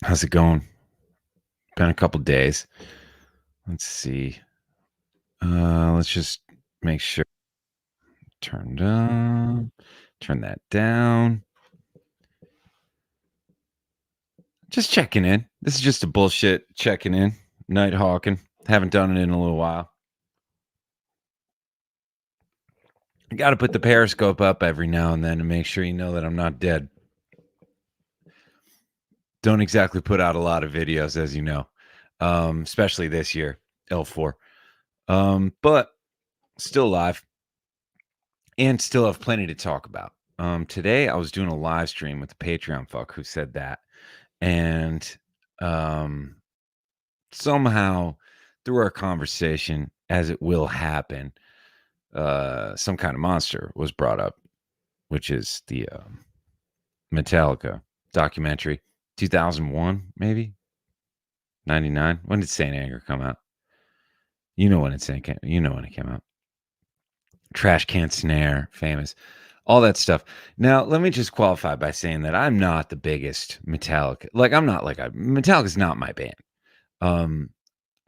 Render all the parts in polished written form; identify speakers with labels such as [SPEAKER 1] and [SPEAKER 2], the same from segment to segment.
[SPEAKER 1] How's it going? Been a couple days. Let's see. Let's just make sure. Turn that down. Just checking in. This is just a bullshit checking in. Night Hawkin. Haven't done it in a little while. I got to put the periscope up every now and then to make sure you know that I'm not dead. Don't exactly put out a lot of videos, as you know, especially this year, L4. But still alive and still have plenty to talk about. Today I was doing a live stream with the Patreon fuck who said that. And somehow through our conversation, as it will happen, some kind of monster was brought up, which is the Metallica documentary, 2001, maybe 99. When did Saint Anger come out? You know when it came out. Trash Can Snare, famous, all that stuff. Now, let me just qualify by saying that I'm not the biggest Metallica. Metallica's not my band. I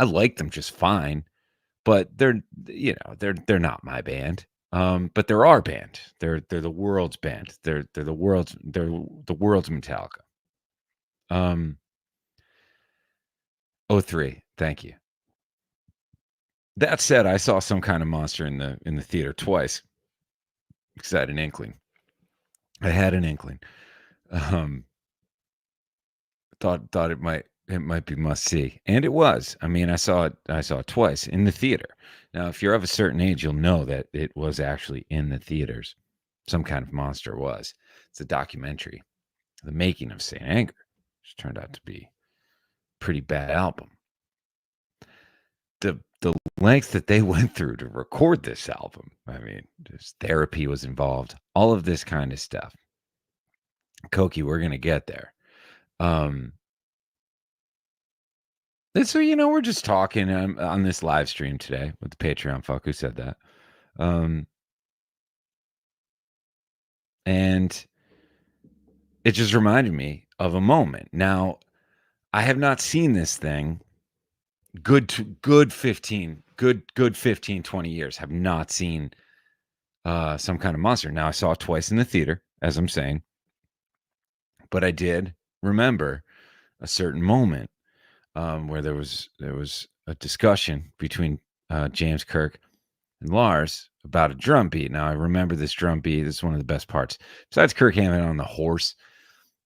[SPEAKER 1] like them just fine, but they're not my band. But they're our band. They're the world's band. They're the world's Metallica. 03. Thank you. That said, I saw some kind of monster in the theater twice because I had an inkling. Thought it might be must see, and it was. I mean, I saw it twice in the theater. Now, if you're of a certain age, you'll know that it was actually in the theaters. Some kind of monster was. It's a documentary, The Making of Saint Anger, which turned out to be a pretty bad album. The length that they went through to record this album, I mean, just therapy was involved, all of this kind of stuff. Koki, we're gonna get there. And so, we're just talking on this live stream today with the Patreon fuck who said that. And it just reminded me of a moment. Now, I have not seen this thing good 15, 20 years. Have not seen some kind of monster. Now, I saw it twice in the theater, as I'm saying. But I did remember a certain moment where there was a discussion between James Kirk and Lars about a drum beat. Now I remember this drum beat. This is one of the best parts. Besides Kirk Hammett on the horse,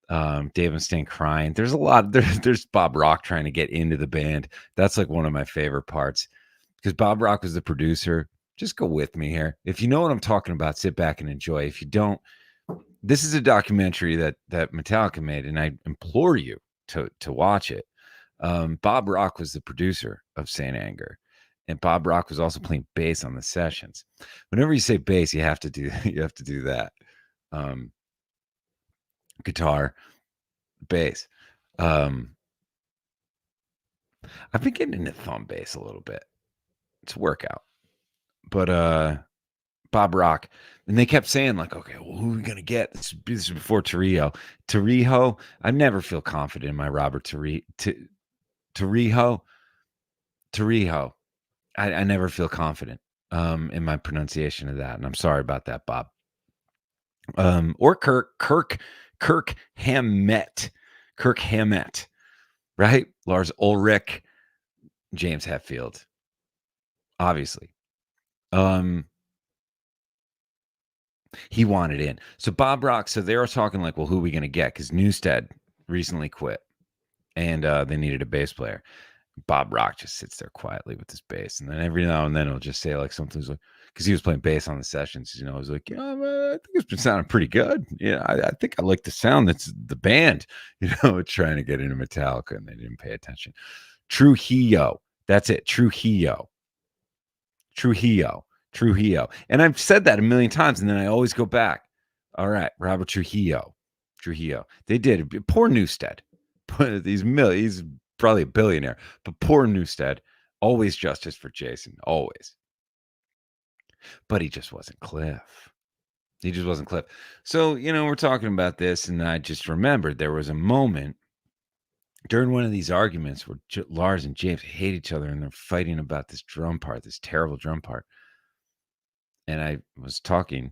[SPEAKER 1] Dave Mustaine crying. There's a lot. There's Bob Rock trying to get into the band. That's like one of my favorite parts because Bob Rock was the producer. Just go with me here. If you know what I'm talking about, sit back and enjoy. If you don't, this is a documentary that Metallica made, and I implore you to watch it. Bob Rock was the producer of Saint Anger, and Bob Rock was also playing bass on the sessions. Whenever you say bass, you have to do that. Guitar, bass. I've been getting into thumb bass a little bit. It's a workout, but Bob Rock, and they kept saying like, okay, well, who are we gonna get? This is before Torrijos. I never feel confident in my Robert Torrijos. I never feel confident in my pronunciation of that, and I'm sorry about that, Bob. Or Kirk Hammett, right? Lars Ulrich, James Hetfield, obviously. He wanted in. So Bob Rock, so they were talking like, well, who are we going to get? Because Newstead recently quit, and they needed a bass player. Bob Rock just sits there quietly with his bass, and then every now and then he'll just say like something's like, because he was playing bass on the sessions, he was like, yeah, I think it's been sounding pretty good. Yeah, I think I like the sound that's the band, trying to get into Metallica, and they didn't pay attention. Trujillo, that's it. Trujillo. And I've said that a million times, and then I always go back. All right, Robert Trujillo. They did. Poor Newstead. He's probably a billionaire, but poor Newstead. Always justice for Jason. Always. but he just wasn't Cliff. He just wasn't Cliff. So, we're talking about this, and I just remembered there was a moment during one of these arguments where Lars and James hate each other, and they're fighting about this drum part, this terrible drum part. And I was talking,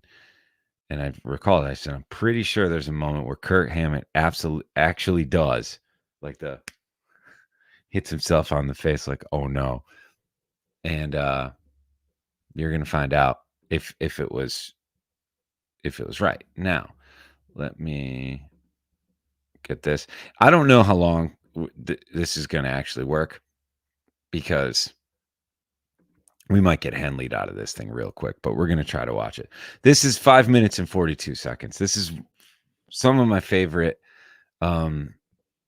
[SPEAKER 1] and I recalled, I said, I'm pretty sure there's a moment where Kirk Hammett actually does, like hits himself on the face, like, oh no. And you're gonna find out if it was right. Now, let me get this. I don't know how long this is gonna actually work, because we might get Henleyed out of this thing real quick, but we're going to try to watch it. This is 5 minutes and 42 seconds. This is some of my favorite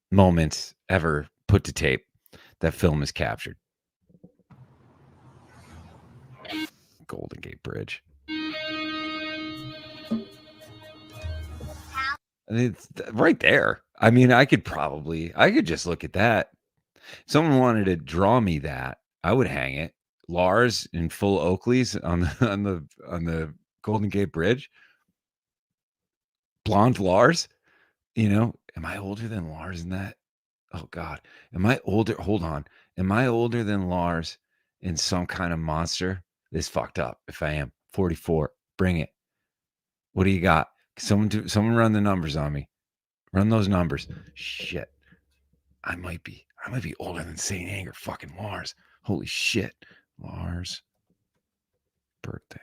[SPEAKER 1] moments ever put to tape that film has captured. Golden Gate Bridge. It's right there. I mean, I could just look at that. If someone wanted to draw me that, I would hang it. Lars in full Oakleys on the Golden Gate Bridge. Blonde Lars. Am I older than Lars in that? Oh God. Am I older? Hold on. Am I older than Lars in Some Kind of Monster? This fucked up. If I am 44, bring it. What do you got? Someone run the numbers on me. Run those numbers. Shit. I might be older than Saint Anger fucking Lars. Holy shit. Lars birthday.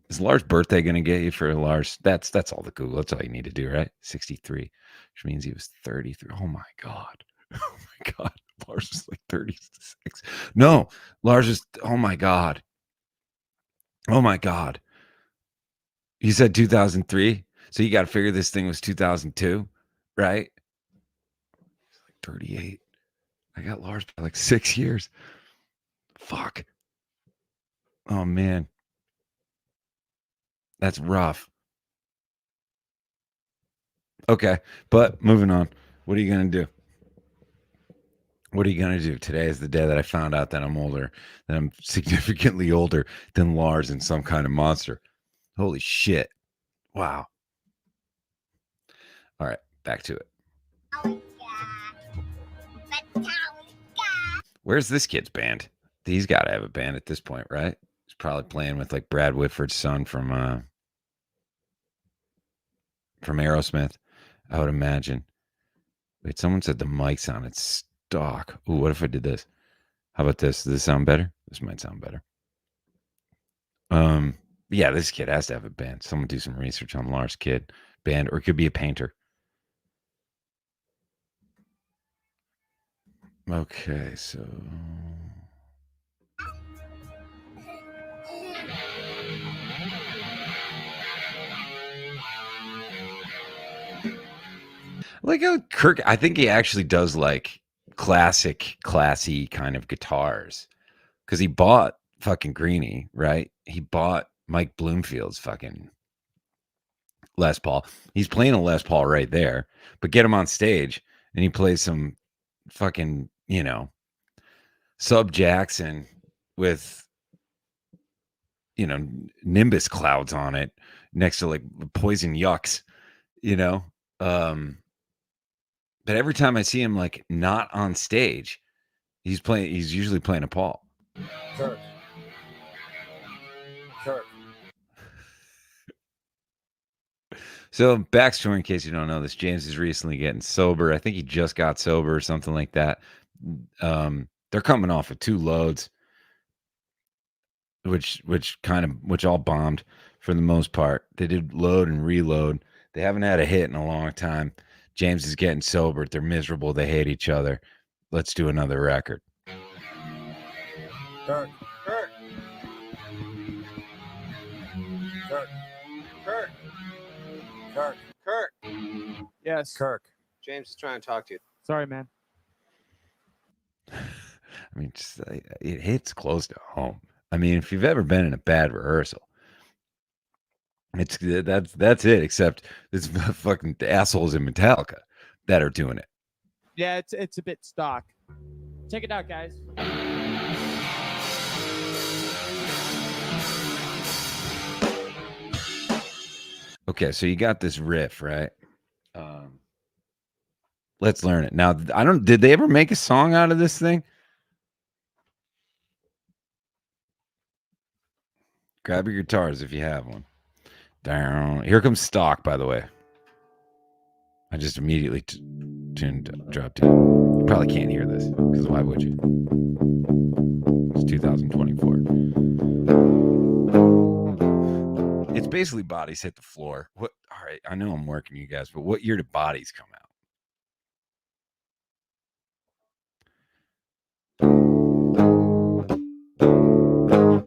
[SPEAKER 1] Is Lars' birthday going to get you for Lars? That's all the Google. That's all you need to do, right? 63, which means he was 33. Oh my God. Oh my God. Lars is like 36. No, Lars is, oh my God. Oh my God. You said 2003. So you got to figure this thing was 2002, right? 38. I got Lars by like 6 years. Fuck. Oh man. That's rough. Okay. But moving on. What are you going to do? What are you going to do? Today is the day that I found out that I'm significantly older than Lars in Some Kind of Monster. Holy shit. Wow. All right, back to it. Where's this kid's band? He's got to have a band at this point, right? He's probably playing with like Brad Whitford's son from Aerosmith, I would imagine. Wait, someone said the mic's on its stock. Ooh, what if I did this? How about this? Does this sound better? This might sound better. Yeah, this kid has to have a band. Someone do some research on Lars' kid band, or it could be a painter. Okay, so like Kirk, I think he actually does like classy kind of guitars, because he bought fucking Greenie, right? He bought Mike Bloomfield's fucking Les Paul. He's playing a Les Paul right there, but get him on stage and he plays some fucking, Sub Jackson with, Nimbus clouds on it next to like Poison Yucks, but every time I see him like not on stage, he's usually playing a Paul. Kirk. So backstory, in case you don't know this, James is recently getting sober. I think he just got sober or something like that. They're coming off of 2 loads, which all bombed for the most part. They did load and reload. They haven't had a hit in a long time. James is getting sober. They're miserable. They hate each other. Let's do another record. Kirk.
[SPEAKER 2] Yes.
[SPEAKER 3] Kirk.
[SPEAKER 2] James is trying to talk to you.
[SPEAKER 3] Sorry, man.
[SPEAKER 1] I mean, it hits close to home. I mean, if you've ever been in a bad rehearsal, that's it. Except it's fucking assholes in Metallica that are doing it.
[SPEAKER 3] Yeah, it's a bit stock. Check it out, guys.
[SPEAKER 1] Okay, so you got this riff, right? Let's learn it. Now, did they ever make a song out of this thing? Grab your guitars if you have one. Down. Here comes stock, by the way. I just immediately dropped in. You probably can't hear this, because why would you? It's 2024. It's basically Bodies Hit the Floor. All right, I know I'm working you guys, but what year did Bodies come out?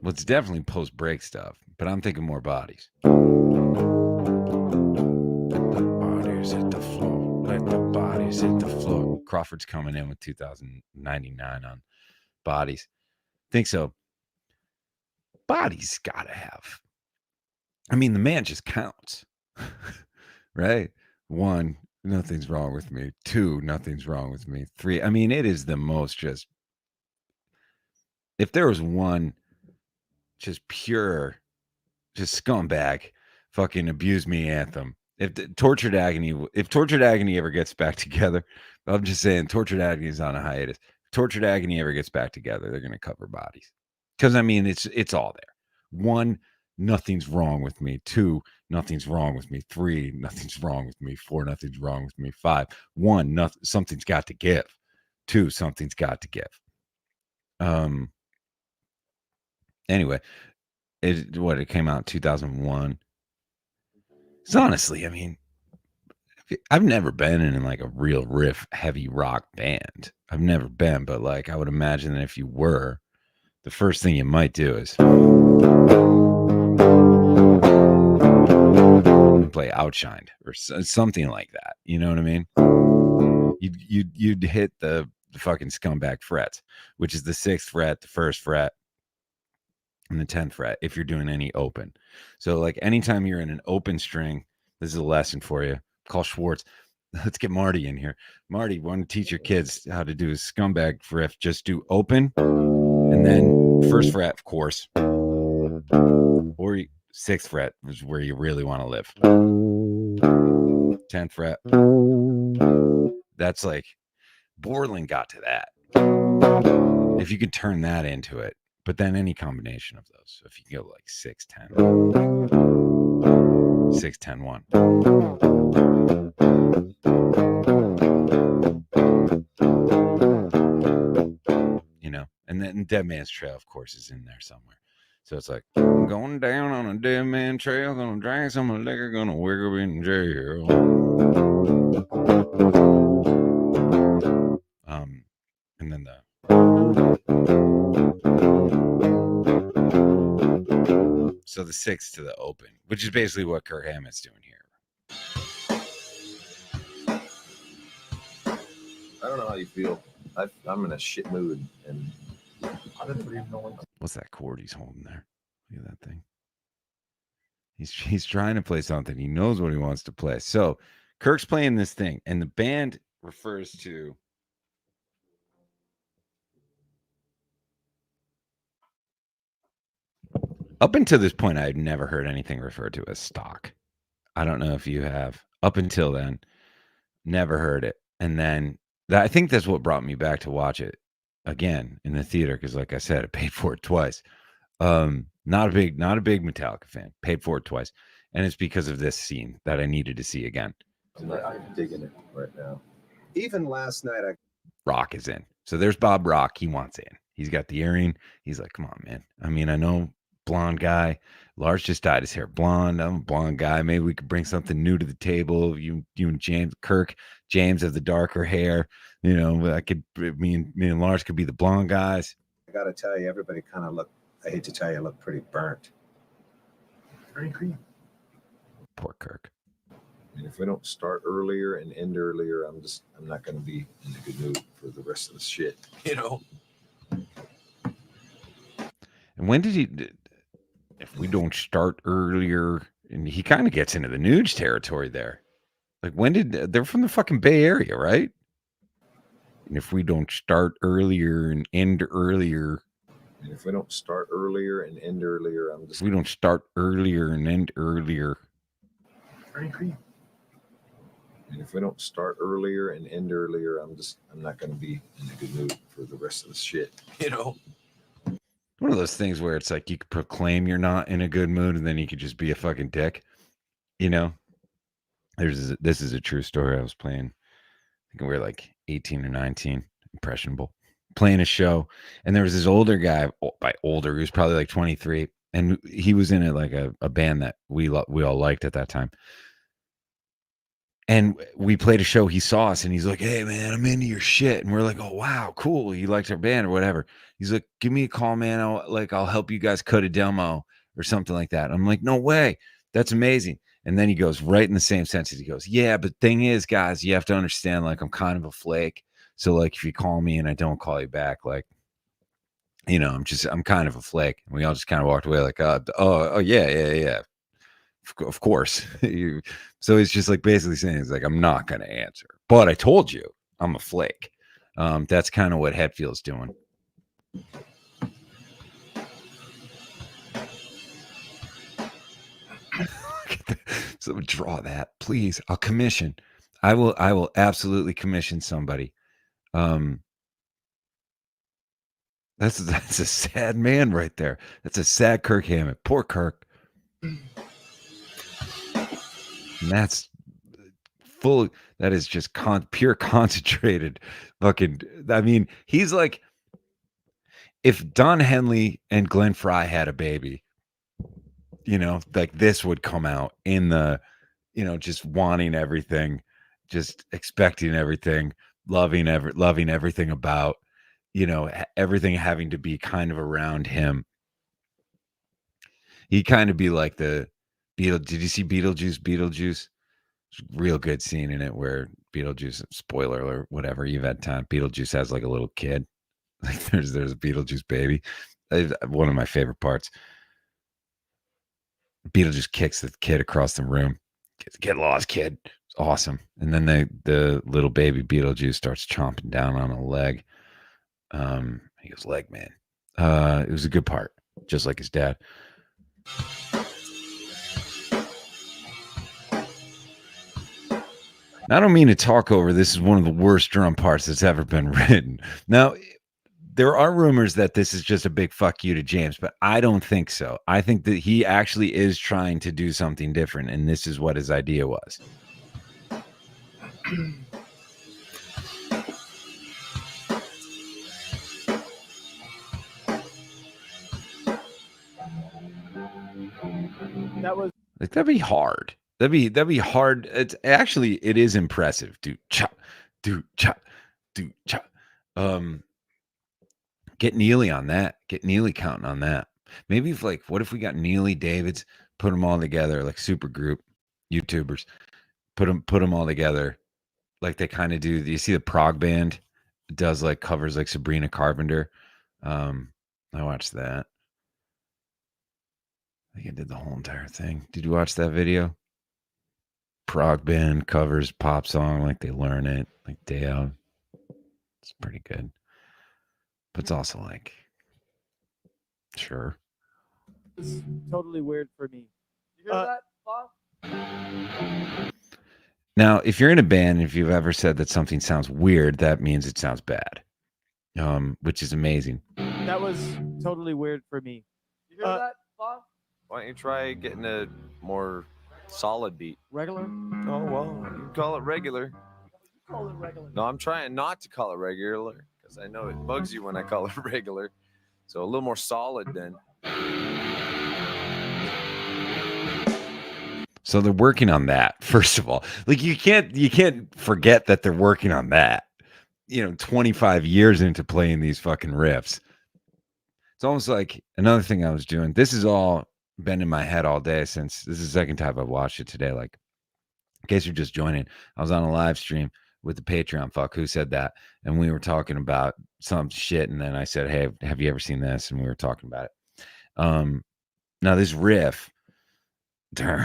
[SPEAKER 1] Well, it's definitely post-break stuff, but I'm thinking more Bodies. Bodies hit the floor. Let the bodies hit the floor. Crawford's coming in with 2099 on Bodies. Think so. Bodies gotta have. I mean, the man just counts, right? 1, nothing's wrong with me. 2, nothing's wrong with me. 3, I mean, it is the most just. If there was one just pure, just scumbag, fucking abuse me anthem. If Tortured Agony ever gets back together, I'm just saying, Tortured Agony is on a hiatus. If Tortured Agony ever gets back together, they're gonna cover Bodies, because I mean, it's all there. 1, nothing's wrong with me. 2, nothing's wrong with me. 3, nothing's wrong with me. 4, nothing's wrong with me. 5, 1, nothing, something's got to give. 2, something's got to give. Anyway, it came out in 2001. So honestly, I mean, I've never been in like a real riff heavy rock band. I've never been, but like I would imagine that if you were, the first thing you might do is play Outshined or something like that. You know what I mean? You'd hit the fucking scumbag frets, which is the 6th fret, the 1st fret, and the 10th fret if you're doing any open. So like anytime you're in an open string, this is a lesson for you. Call Schwartz. Let's get Marty in here. Marty, want to teach your kids how to do a scumbag riff? Just do open and then 1st fret, of course, or 6th fret is where you really want to live. 10th fret. That's like Borland got to that. If you could turn that into it, but then any combination of those. So if you can go like 6, 10, 6, 10, 1. You know, and then Dead Man's Trail, of course, is in there somewhere. So it's like, I'm going down on a dead man trail, gonna drink some liquor, gonna wiggle in jail. And then so the 6th to the open, which is basically what Kirk Hammett's doing here.
[SPEAKER 4] I don't know how you feel. I'm in a shit mood, and I don't even know what.
[SPEAKER 1] What's that chord he's holding there? Look at that thing. He's trying to play something. He knows what he wants to play. So Kirk's playing this thing, and the band refers to. Up until this point, I had never heard anything referred to as stock. I don't know if you have. Up until then, never heard it. And then I think that's what brought me back to watch it again in the theater, because like I said, I paid for it twice. Not a big Metallica fan. Paid for it twice. And it's because of this scene that I needed to see again.
[SPEAKER 4] I'm digging it right now. Even last night,
[SPEAKER 1] Rock is in. So there's Bob Rock. He wants in. He's got the earring. He's like, come on, man. I mean, I know, blonde guy. Lars just dyed his hair blonde. I'm a blonde guy. Maybe we could bring something new to the table. You and James, James have the darker hair. You know, me and Lars could be the blonde guys.
[SPEAKER 4] I got to tell you, everybody kind of look. I hate to tell you, look pretty burnt. Very green.
[SPEAKER 1] Poor Kirk.
[SPEAKER 4] And if we don't start earlier and end earlier, I'm not going to be in a good mood for the rest of the shit, you know.
[SPEAKER 1] And when did he? If we don't start earlier, and he kind of gets into the Nuge territory there. Like when did they're from the fucking Bay Area, right? And if we don't start earlier and end earlier.
[SPEAKER 4] And if we don't start earlier and end earlier,
[SPEAKER 1] we don't start earlier and end earlier.
[SPEAKER 4] Ice cream. And if we don't start earlier and end earlier, I'm not going to be in a good mood for the rest of the shit. You know.
[SPEAKER 1] One of those things where it's like you could proclaim you're not in a good mood, and then you could just be a fucking dick. You know. This is a true story. I was playing. I think we were like 18 or 19, impressionable, playing a show, and there was this older guy. By older, he was probably like 23, and he was in a band that we all liked at that time. And we played a show. He saw us, and he's like, "Hey, man, I'm into your shit." And we're like, "Oh, wow, cool. You liked our band or whatever." He's like, "Give me a call, man. I'll help you guys cut a demo or something like that." I'm like, "No way. That's amazing." And then he goes right in the same sentence. He goes, "Yeah, but thing is, guys, you have to understand, like, I'm kind of a flake. So, like, if you call me and I don't call you back, like, you know, I'm kind of a flake." And we all just kind of walked away like, oh, yeah. Of course. So it's just like basically saying, it's like, I'm not going to answer, but I told you I'm a flake. That's kind of what Hetfield's doing. So draw that, please. I'll commission. I will absolutely commission somebody. That's a sad man right there. That's a sad Kirk Hammett. Poor Kirk. And that's full. That is just pure concentrated fucking. I mean, he's like, if Don Henley and Glenn Fry had a baby, you know, like this would come out in the, you know, just wanting everything, just expecting everything, loving everything about, you know, everything having to be kind of around him. He'd kind of be like the Beetle. Did you see Beetlejuice? Beetlejuice, real good scene in it where Beetlejuice, spoiler or whatever, you've had time. Beetlejuice has like a little kid. Like there's a Beetlejuice baby. One of my favorite parts. Beetlejuice kicks the kid across the room. Get lost, kid. It's awesome. And then the little baby Beetlejuice starts chomping down on a leg. He goes, "Leg man." It was a good part, just like his dad. I don't mean to talk over. This is one of the worst drum parts that's ever been written. Now, there are rumors that this is just a big fuck you to James, but I don't think so. I think that he actually is trying to do something different, and this is what his idea was.
[SPEAKER 3] That was
[SPEAKER 1] Like that'd be hard. That'd be hard. It is impressive. Do cha, do cha, do cha. Get Neely on that. Get Neely counting on that. Maybe if what if we got Neely, Davids, put them all together like super group YouTubers, put them all together like they kind of do. You see the prog band does like covers like Sabrina Carpenter. I watched that. I think I did the whole entire thing. Did you watch that video? Prog band covers pop song like they learn it like day out. It's pretty good, but it's also like, sure.
[SPEAKER 3] totally weird for me. You hear that, Bob?
[SPEAKER 1] Now, if you're in a band, if you've ever said that something sounds weird, that means it sounds bad, which is amazing.
[SPEAKER 3] That was totally weird for me. You hear that, Bob?
[SPEAKER 5] Why don't you try getting a more solid beat?
[SPEAKER 3] Regular?
[SPEAKER 5] Oh, well, you can call it regular.
[SPEAKER 3] Call it regular.
[SPEAKER 5] No, I'm trying not to call it regular because I know it bugs you when I call it regular. So a little more solid then.
[SPEAKER 1] So they're working on that, first of all. Like you can't forget that they're working on that. 25 years into playing these fucking riffs. It's almost like another thing I was doing. This has all been in my head all day since this is the second time I've watched it today. Like, in case you're just joining, I was on a live stream with the Patreon fuck who said that. And we were talking about some shit. And then I said, "Hey, have you ever seen this?" And we were talking about it. Now this riff. Then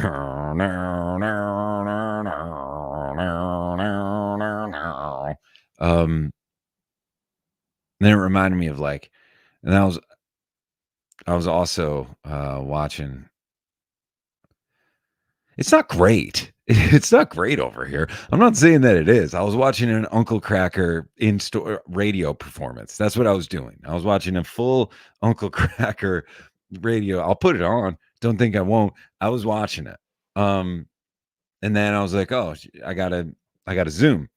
[SPEAKER 1] it reminded me of and I was also watching. It's not great. It's not great over here. I'm not saying that it is. I was watching an Uncle Cracker in-store radio performance. That's what I was doing. I was watching a full Uncle Cracker radio. I'll put it on. Don't think I won't. I was watching it. And then I was like, oh, I gotta Zoom.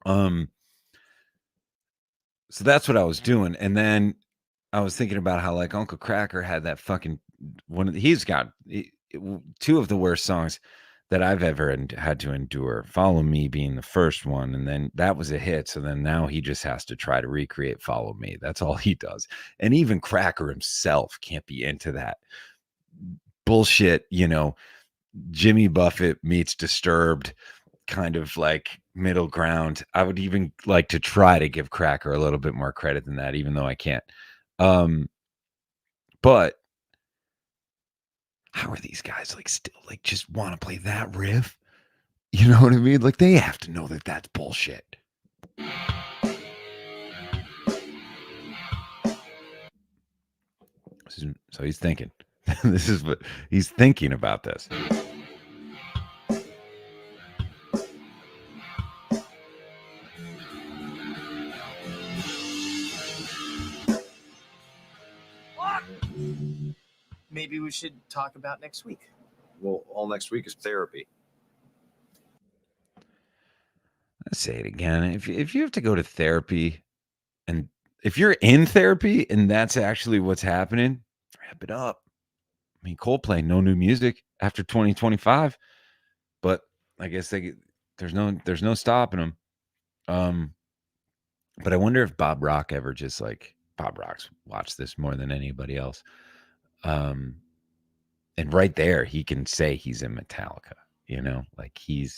[SPEAKER 1] So that's what I was doing. And then I was thinking about how like Uncle Cracker had that fucking he's got two of the worst songs that I've ever had to endure. Follow Me being the first one, and then that was a hit. So then now he just has to try to recreate Follow Me. That's all he does. And even Cracker himself can't be into that bullshit, Jimmy Buffett meets Disturbed kind of like middle ground. I would even like to try to give Cracker a little bit more credit than that, even though I can't. But how are these guys like still like just want to play that riff? You know what I mean? Like they have to know that that's bullshit. So he's thinking. This is what he's thinking about this.
[SPEAKER 6] Maybe we should talk about next week.
[SPEAKER 4] Well, all next week is therapy.
[SPEAKER 1] Let's say it again. If you have to go to therapy, and if you're in therapy and that's actually what's happening, wrap it up. I mean, Coldplay, no new music after 2025, but I guess there's no stopping them. But I wonder if Bob Rock ever just like Bob Rock's watched this more than anybody else. And right there, he can say he's in Metallica, like he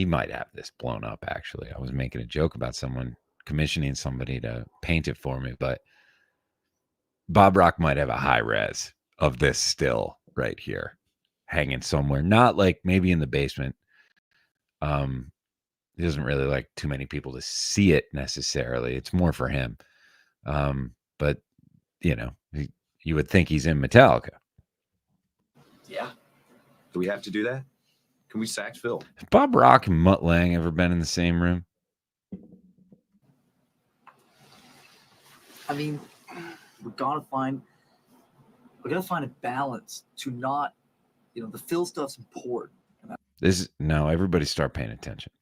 [SPEAKER 1] might have this blown up. Actually, I was making a joke about someone commissioning somebody to paint it for me, but Bob Rock might have a high res of this still right here hanging somewhere, not like maybe in the basement. He doesn't really like too many people to see it necessarily. It's more for him. But you would think he's in Metallica.
[SPEAKER 6] Yeah.
[SPEAKER 4] Do we have to do that? Can we sax Phil?
[SPEAKER 1] Have Bob Rock and Mutt Lange ever been in the same room?
[SPEAKER 6] I mean, we gotta find a balance to not, the Phil stuff's important.
[SPEAKER 1] Everybody start paying attention.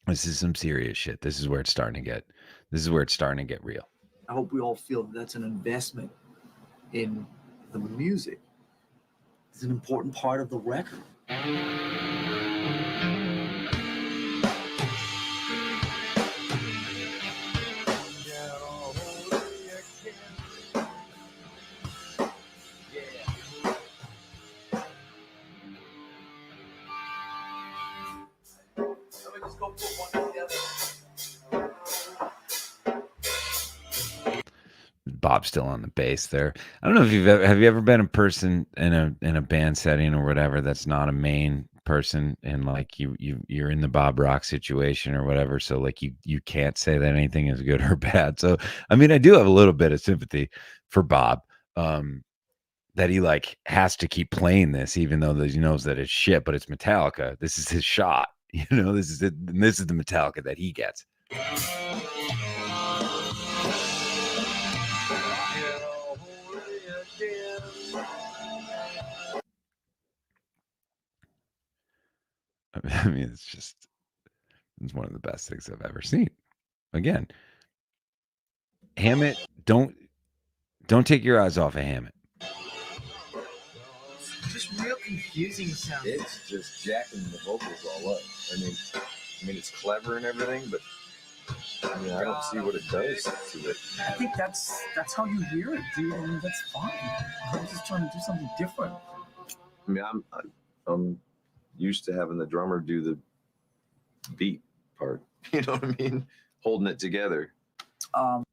[SPEAKER 1] This is some serious shit. This is where it's starting to get real.
[SPEAKER 6] I hope we all feel that that's an investment in the music. It's an important part of the record.
[SPEAKER 1] Bob's still on the bass there. I don't know if have you ever been a person in a band setting or whatever that's not a main person, and like you're in the Bob Rock situation or whatever, so like you can't say that anything is good or bad. So I mean, I do have a little bit of sympathy for Bob, that he like has to keep playing this even though he knows that it's shit, but it's Metallica. This is his shot. This is it. And this is the Metallica that he gets. I mean, it's one of the best things I've ever seen. Again, Hammett, don't take your eyes off of Hammett.
[SPEAKER 6] Just real confusing sound.
[SPEAKER 4] It's just jacking the vocals all up. I mean, it's clever and everything, but I don't see what it does to it.
[SPEAKER 6] I think that's how you hear it, dude. I mean, that's fine. I'm just trying to do something different.
[SPEAKER 4] I mean, I'm used to having the drummer do the beat part. You know what I mean? Holding it together.
[SPEAKER 1] I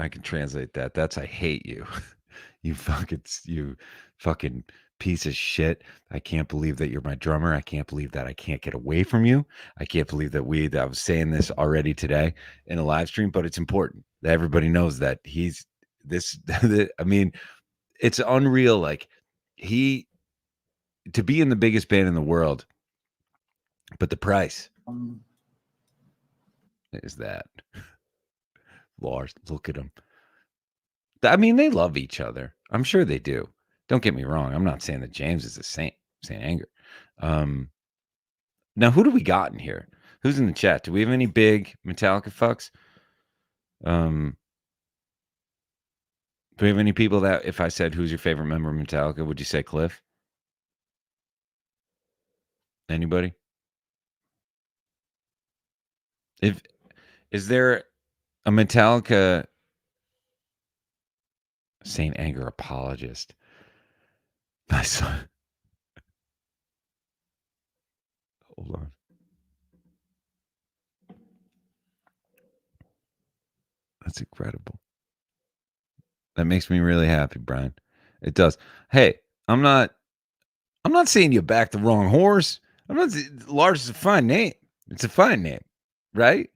[SPEAKER 1] can translate that. That's I hate you. you fucking piece of shit. I can't believe that you're my drummer. I can't believe that I can't get away from you. I can't believe that I was saying this already today in a live stream, but it's important that everybody knows that he's this. I mean, it's unreal. Like he to be in the biggest band in the world, but the price is that. Lars, look at them. I mean, they love each other. I'm sure they do. Don't get me wrong. I'm not saying that James is a saint, Saint Anger. Now, who do we got in here? Who's in the chat? Do we have any big Metallica fucks? Do we have any people that if I said who's your favorite member of Metallica, would you say Cliff? Anybody? Is there a Metallica Saint Anger apologist? My son. Hold on. That's incredible. That makes me really happy, Brian. It does. Hey, I'm not saying you backed the wrong horse. Lars is a fine name. It's a fine name, right?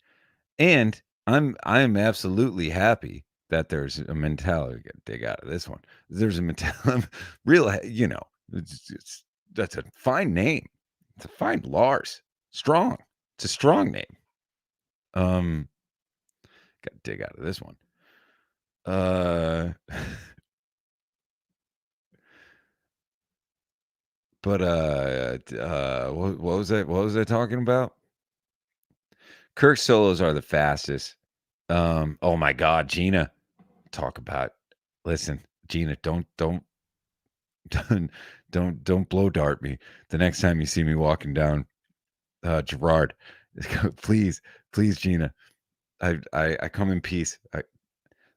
[SPEAKER 1] And I am absolutely happy that there's a Metallica dig out of this one. There's a Metallica real, you know, that's a fine name. It's a fine Lars. Strong. It's a strong name. Got to dig out of this one. But what was that? What was I talking about? Kirk's solos are the fastest. Oh my God, Gina, talk about. Listen, Gina, don't blow dart me the next time you see me walking down Gerard. Please, Gina. I come in peace.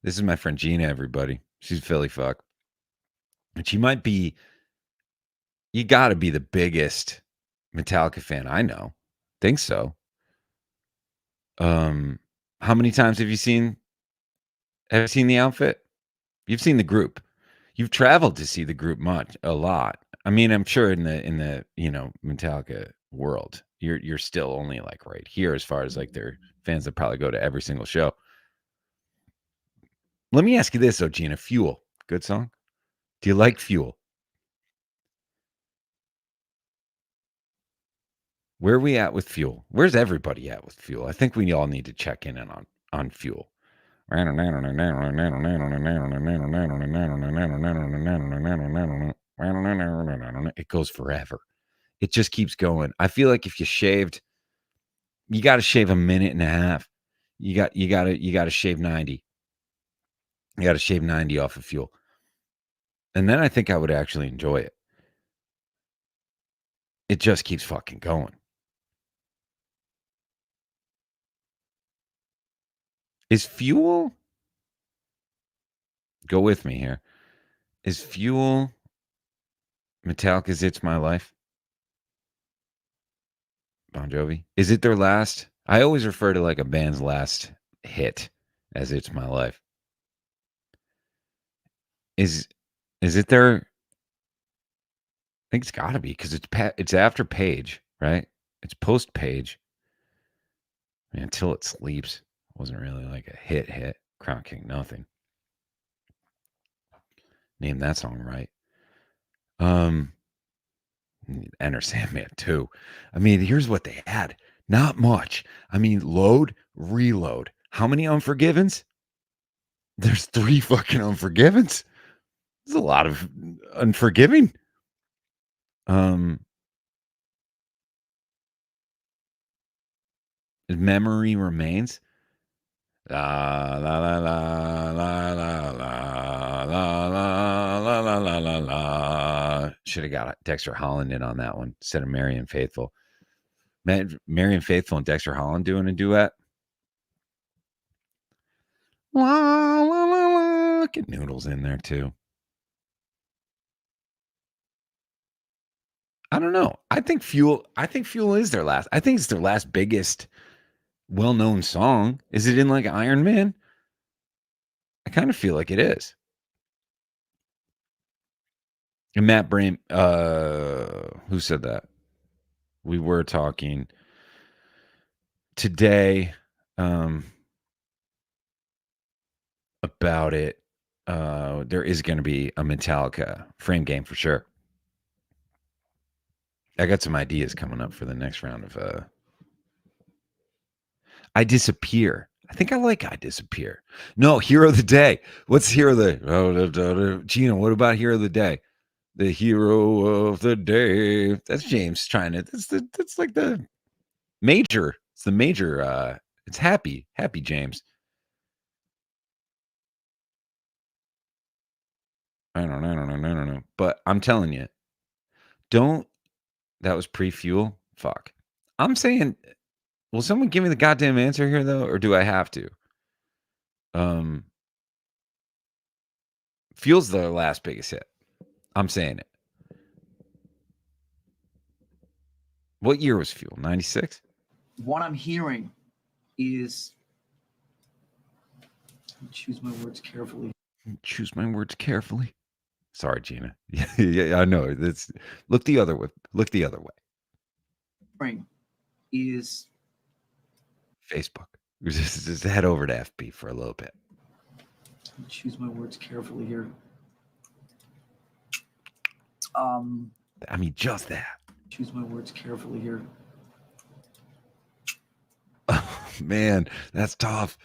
[SPEAKER 1] This is my friend Gina, everybody. She's Philly fuck. And she might be, you gotta be the biggest Metallica fan I know. Think so. How many times have you seen the outfit? You've seen the group. You've traveled to see the group a lot. I mean, I'm sure in the Metallica world, you're still only like right here as far as like their fans that probably go to every single show. Let me ask you this, though, Gina. Fuel, good song. Do you like Fuel? Where are we at with Fuel? Where's everybody at with Fuel? I think we all need to check in on Fuel. It goes forever. It just keeps going. I feel like if you shaved, you got to shave a minute and a half. You got to shave 90. You got to shave 90 off of Fuel. And then I think I would actually enjoy it. It just keeps fucking going. Is Fuel, go with me here. Is Fuel Metallica's It's My Life? Bon Jovi? Is it their last? I always refer to like a band's last hit as It's My Life. Is it their? I think it's got to be because it's after Page, right? It's post Page. I mean, Until It Sleeps wasn't really like a hit. Crown King, nothing. Name that song right. Enter Sandman too. I mean, here's what they had. Not much. I mean, Load, Reload. How many Unforgivens? There's 3 fucking Unforgivens. There's a lot of Unforgiving. Memory Remains. La la la la la la la la la la la la la. Should have got Dexter Holland in on that one instead of Marion Faithful. Marion Faithful and Dexter Holland doing a duet. La, la, la, la. Get Noodles in there too. I don't know. I think Fuel is their last. I think it's their last biggest well-known song. Is it in like Iron Man? I kind of feel like it is. And Matt Brame, who said that? We were talking today about it. There is going to be a Metallica frame game for sure. I got some ideas coming up for the next round of I Disappear. I think I like I Disappear. No, Hero of the Day. What's Hero of the Gina, what about Hero of the Day? The Hero of the Day. That's James trying to that's like the major. It's the major it's happy James. I don't know. But I'm telling you, don't that was pre-fuel? Fuck. I'm saying, will someone give me the goddamn answer here though, or do I have to? Fuel's the last biggest hit. I'm saying it. What year was Fuel? 96?
[SPEAKER 6] What I'm hearing is, choose my words carefully.
[SPEAKER 1] Choose my words carefully. Sorry, Gina. Yeah, I know. It's look the other way. Look the other way.
[SPEAKER 6] Hearing is
[SPEAKER 1] Facebook. Just head over to FB for a little bit.
[SPEAKER 6] choose my words carefully here.
[SPEAKER 1] I mean, just that.
[SPEAKER 6] Choose my words carefully here.
[SPEAKER 1] Oh, man, that's tough.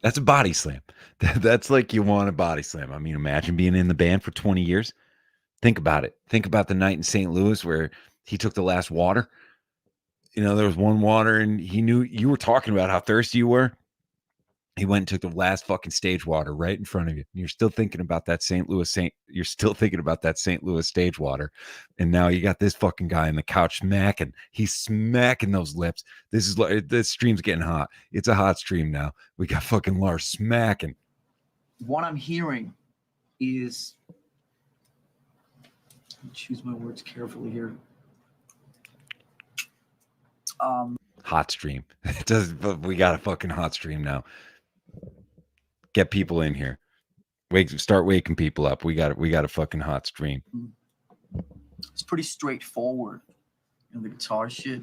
[SPEAKER 1] That's a body slam. That's like you want a body slam. I mean, imagine being in the band for 20 years. Think about it. Think about the night in St. Louis where he took the last water. You know, there was one water and he knew you were talking about how thirsty you were. He went and took the last fucking stage water right in front of you. And you're still thinking about that St. Louis stage water. And now you got this fucking guy on the couch smacking. He's smacking those lips. This stream's getting hot. It's a hot stream now. We got fucking Lars smacking.
[SPEAKER 6] What I'm hearing is, choose my words carefully here.
[SPEAKER 1] Hot stream. It does, but we got a fucking hot stream now. Get people in here. Start waking people up. We got a fucking hot stream.
[SPEAKER 6] It's pretty straightforward. You know, the guitar shit.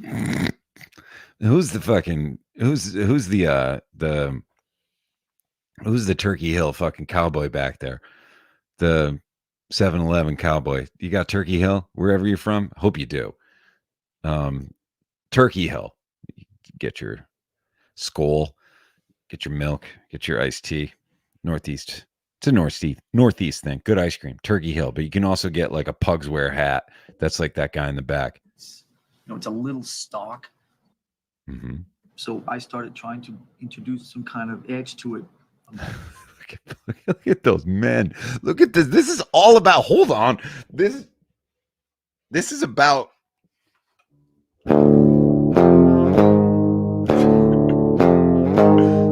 [SPEAKER 1] Who's the Turkey Hill fucking cowboy back there? The 7-Eleven cowboy. You got Turkey Hill wherever you're from? Hope you do. Turkey Hill. Get your Skol, get your milk, get your iced tea. Northeast. It's a northeast thing. Good ice cream. Turkey Hill. But you can also get like a Pugs wear hat. That's like that guy in the back.
[SPEAKER 6] You know, it's a little stock.
[SPEAKER 1] Mm-hmm.
[SPEAKER 6] So I started trying to introduce some kind of edge to it.
[SPEAKER 1] Look at those men. Look at this. This is all about. Hold on. This is about.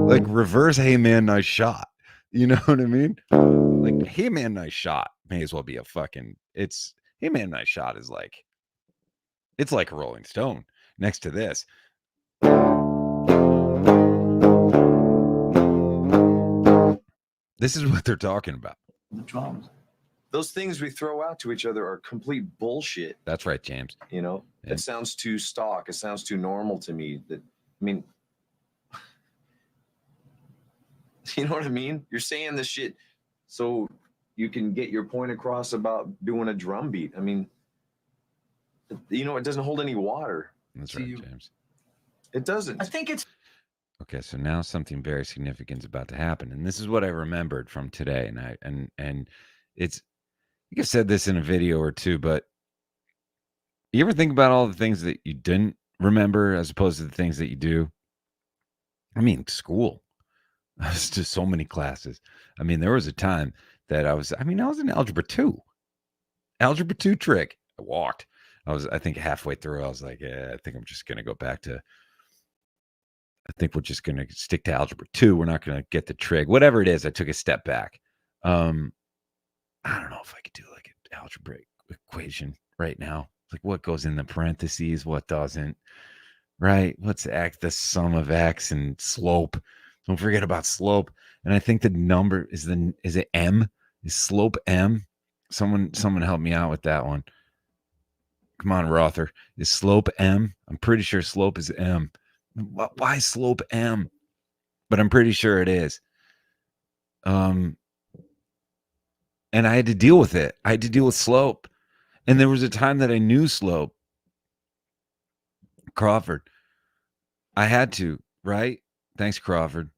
[SPEAKER 1] Like reverse, hey man, nice shot. You know what I mean? Like, hey man, nice shot may as well be a fucking. It's hey man, nice shot is like. It's like a Rolling Stone next to this. This is what they're talking about.
[SPEAKER 6] The drums.
[SPEAKER 4] Those things we throw out to each other are complete bullshit.
[SPEAKER 1] That's right, James.
[SPEAKER 4] You know,
[SPEAKER 1] Yeah.
[SPEAKER 4] It sounds too stock. It sounds too normal to me. That, I mean, you know what I mean? You're saying this shit so you can get your point across about doing a drum beat. I mean, you know, it doesn't hold any water.
[SPEAKER 1] That's right, James.
[SPEAKER 4] It doesn't.
[SPEAKER 6] I think it's
[SPEAKER 1] Okay, so now something very significant is about to happen, and this is what I remembered from today. And it's, I think I've said this in a video or two, but you ever think about all the things that you didn't remember as opposed to the things that you do? I mean, school. It's just so many classes. I mean, there was a time that I was in algebra 2. Algebra 2 trick. I walked. I think halfway through, I was like, yeah, I think I'm just going to go back to, I think we're just going to stick to algebra 2. We're not going to get the trig. Whatever it is, I took a step back. I don't know if I could do like an algebraic equation right now. Like what goes in the parentheses, what doesn't, right? What's x, the sum of x and slope. Don't forget about slope. And I think the number is it m? Is slope m? Someone help me out with that one. Come on, Rother. Is slope m? I'm pretty sure slope is m. Why slope m? But I'm pretty sure it is. And I had to deal with it. I had to deal with slope. And there was a time that I knew slope. Crawford. I had to, right? Thanks, Crawford.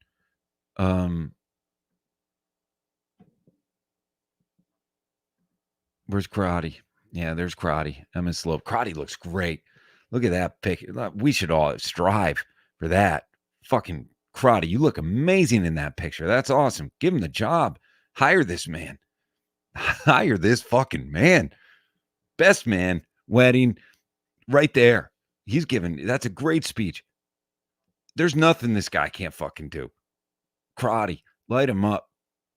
[SPEAKER 1] Where's Karate? Yeah, there's Karate. Emma Slope. Karate looks great. Look at that pic. We should all strive for that. Fucking Karate, you look amazing in that picture. That's awesome. Give him the job. Hire this man. Hire this fucking man. Best man wedding right there. He's giving, that's a great speech. There's nothing this guy can't fucking do. Karate, light him up.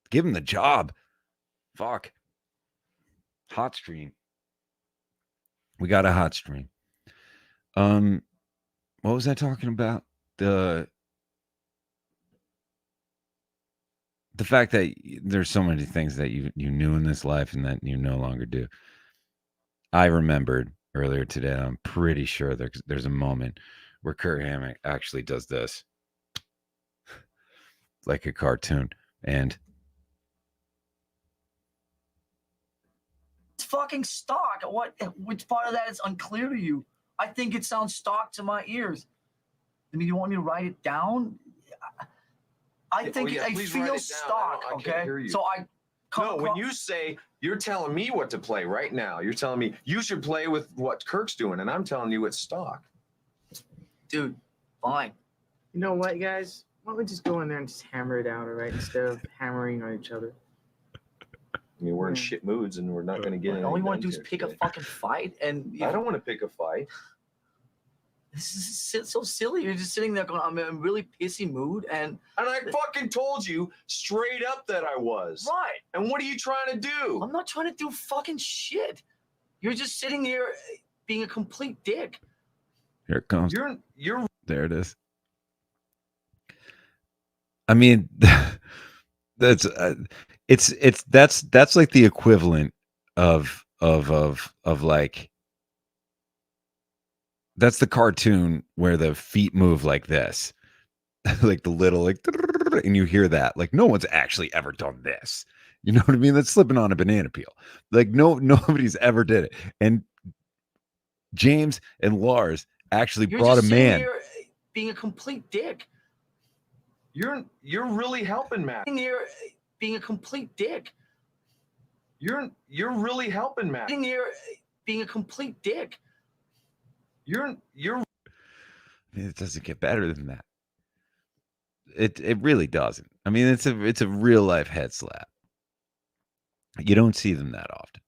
[SPEAKER 1] Give him the job. Fuck. Hot stream. We got a hot stream. What was I talking about? The fact that there's so many things that you knew in this life and that you no longer do. I remembered earlier today, I'm pretty sure there's a moment where Kurt Hammock actually does this like a cartoon. And
[SPEAKER 6] It's fucking stock. Which part of that is unclear to you? I think it sounds stock to my ears. I mean, you want me to write it down? I think
[SPEAKER 4] yeah,
[SPEAKER 6] it
[SPEAKER 4] please write it
[SPEAKER 6] feels
[SPEAKER 4] down.
[SPEAKER 6] stock.
[SPEAKER 4] I can't
[SPEAKER 6] Okay,
[SPEAKER 4] hear you.
[SPEAKER 6] so I come
[SPEAKER 4] No, when
[SPEAKER 6] across-
[SPEAKER 4] you say you're telling me what to play right now, you're telling me you should play with what Kirk's doing, and I'm telling you it's stock.
[SPEAKER 6] dude, fine.
[SPEAKER 7] You know what, guys? Why don't we just go in there and just hammer it out, all right? Instead of hammering on each other.
[SPEAKER 4] I mean, we're in
[SPEAKER 7] Yeah.
[SPEAKER 4] shit moods, and we're not going to get
[SPEAKER 6] All
[SPEAKER 4] anything
[SPEAKER 6] you want to
[SPEAKER 4] done
[SPEAKER 6] do is
[SPEAKER 4] here
[SPEAKER 6] pick a
[SPEAKER 4] today.
[SPEAKER 6] fucking fight, and
[SPEAKER 4] I don't want to pick a fight.
[SPEAKER 6] this is so silly. You're just sitting there going, "I'm in a really pissy mood," and
[SPEAKER 4] And I fucking told you straight up that I was.
[SPEAKER 6] right.
[SPEAKER 4] And what are you trying to do?
[SPEAKER 6] I'm not trying to do fucking shit. You're just sitting here being a complete dick.
[SPEAKER 1] here it comes.
[SPEAKER 4] You're
[SPEAKER 1] There it is. I mean, that's that's like the equivalent of like, that's the cartoon where the feet move like this, like the little like, and you hear that. Like no one's actually ever done this. You know what I mean? That's slipping on a banana peel. Like nobody's ever did it. And James and Lars actually
[SPEAKER 6] You're
[SPEAKER 1] brought a
[SPEAKER 6] just sitting
[SPEAKER 1] man.
[SPEAKER 6] here being a complete dick.
[SPEAKER 4] you're really helping Matt.
[SPEAKER 6] Sitting here being a complete dick.
[SPEAKER 4] You're really helping Matt.
[SPEAKER 6] Sitting here being a complete dick.
[SPEAKER 4] You're
[SPEAKER 1] I mean, it doesn't get better than that. It really doesn't. I mean, it's a real life head slap. You don't see them that often.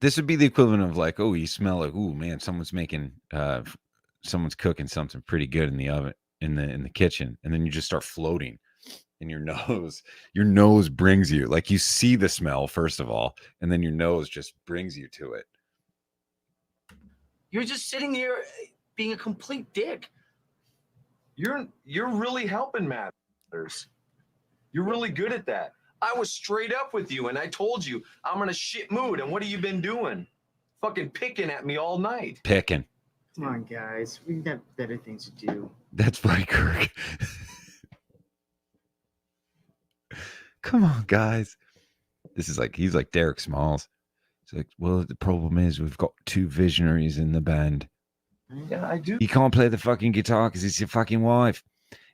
[SPEAKER 1] This would be the equivalent of like, oh, you smell like, oh man, someone's cooking something pretty good in the oven, in the kitchen, and then you just start floating in your nose brings you, like you see the smell first of all, and then your nose just brings you to it.
[SPEAKER 6] You're just sitting here being a complete dick.
[SPEAKER 4] you're really helping matters. You're really good at that. I was straight up with you, and I told you I'm in a shit mood. And what have you been doing? Fucking picking at me all night.
[SPEAKER 1] Picking.
[SPEAKER 7] Come on, guys. We got better things to do.
[SPEAKER 1] That's right, Kirk. Come on, guys. This is like, he's like Derek Smalls. It's like, well, the problem is we've got two visionaries in the band.
[SPEAKER 4] Yeah, I do.
[SPEAKER 1] You can't play the fucking guitar because it's your fucking wife.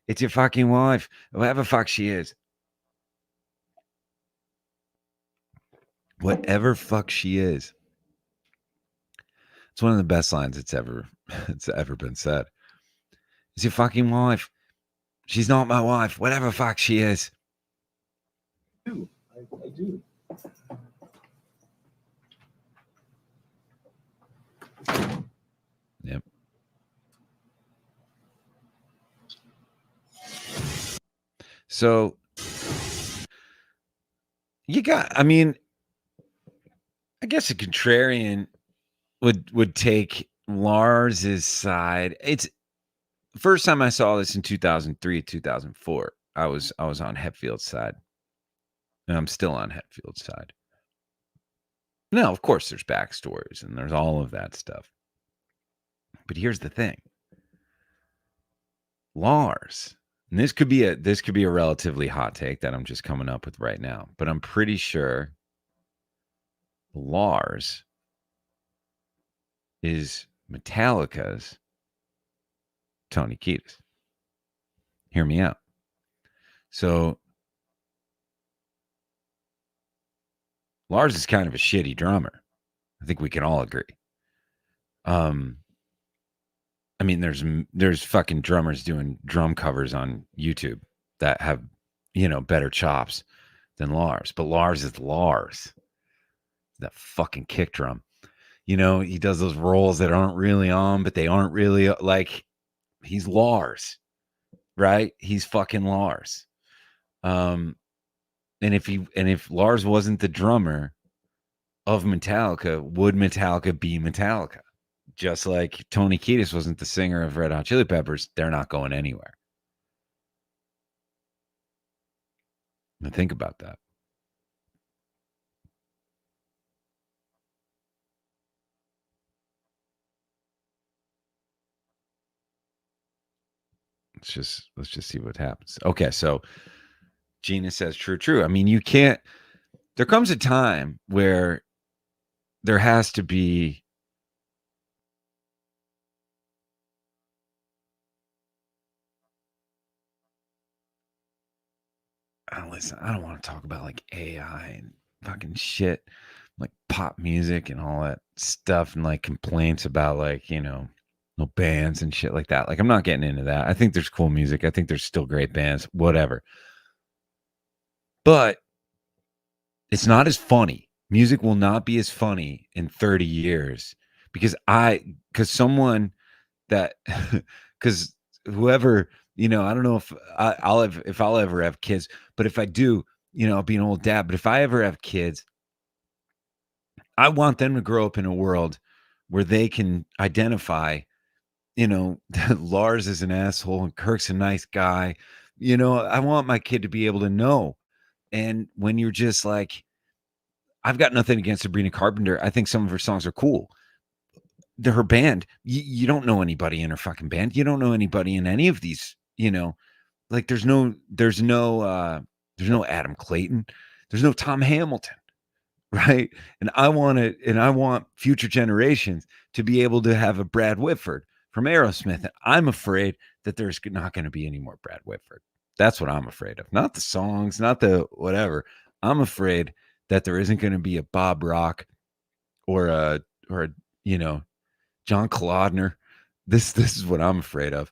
[SPEAKER 1] It's your fucking wife. Whatever fuck she is. Whatever fuck she is. It's one of the best lines it's ever been said. It's your fucking wife. She's not my wife. Whatever fuck she is.
[SPEAKER 4] I do.
[SPEAKER 1] Yep. So you got, I mean, I guess a contrarian would take Lars's side. It's first time I saw this in 2003, 2004. I was on Hetfield's side. And I'm still on Hetfield's side. Now, of course, there's backstories and there's all of that stuff. But here's the thing. Lars, and this could be a relatively hot take that I'm just coming up with right now, but I'm pretty sure Lars is Metallica's Tony Kiedis. Hear me out. So Lars is kind of a shitty drummer. I think we can all agree. I mean, there's fucking drummers doing drum covers on YouTube that have, better chops than Lars. But Lars is Lars. That fucking kick drum. He does those rolls that aren't really on, but they aren't really like, he's Lars, right? He's fucking Lars. And if Lars wasn't the drummer of Metallica, would Metallica be Metallica? Just like Tony Kiedis wasn't the singer of Red Hot Chili Peppers, they're not going anywhere. Now think about that. Let's just see what happens. Okay, so Gina says true. I mean, there comes a time where there has to be listen, I don't want to talk about like AI and fucking shit, like pop music and all that stuff, and like complaints about like, no bands and shit like that. Like, I'm not getting into that. I think there's cool music. I think there's still great bands, whatever. But it's not as funny. Music will not be as funny in 30 years because someone that, because whoever, I don't know if I'll ever have kids, but if I do, I'll be an old dad. But if I ever have kids, I want them to grow up in a world where they can identify, that Lars is an asshole and Kirk's a nice guy. I want my kid to be able to know. And when you're just like, I've got nothing against Sabrina Carpenter. I think some of her songs are cool. Her band, you don't know anybody in her fucking band. You don't know anybody in any of these, like there's no Adam Clayton. There's no Tom Hamilton. Right. And I want future generations to be able to have a Brad Whitford from Aerosmith. And I'm afraid that there's not going to be any more Brad Whitford. That's what I'm afraid of. Not the songs, not the whatever. I'm afraid that there isn't going to be a Bob Rock or a John Kalodner. This is what I'm afraid of.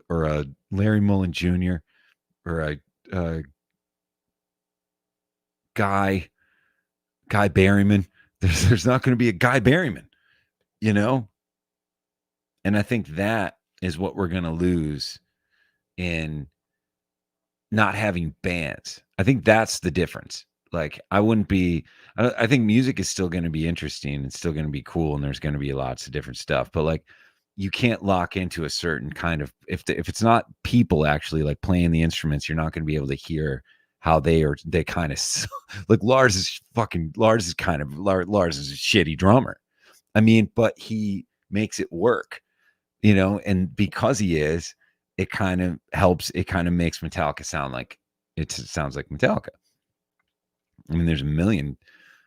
[SPEAKER 1] Or a Larry Mullen Jr. or a Guy Berryman. There's not going to be a Guy Berryman, And I think that is what we're going to lose in not having bands. I think that's the difference. Like, I think music is still going to be interesting and still going to be cool. And there's going to be lots of different stuff, but like, you can't lock into a certain kind of, if it's not people actually like playing the instruments, you're not going to be able to hear how they kind of like Lars is a shitty drummer. I mean, but he makes it work, and because he is, it kind of helps. It kind of makes Metallica sound like it sounds like Metallica. I mean, there's a million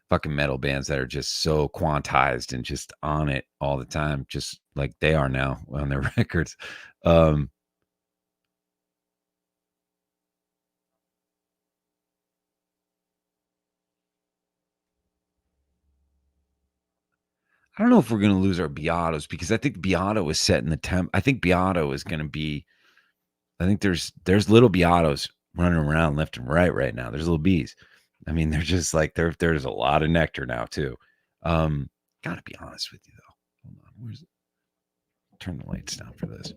[SPEAKER 1] fucking metal bands that are just so quantized and just on it all the time, just like they are now on their records. I don't know if we're going to lose our Beatos, because I think Beato is set in the temp. I think Beato is going to be, I think there's little Beatos running around left and right now. There's little bees. I mean, they're just like, there's a lot of nectar now too. Gotta be honest with you though. Hold on. Where's it? Turn the lights down for this.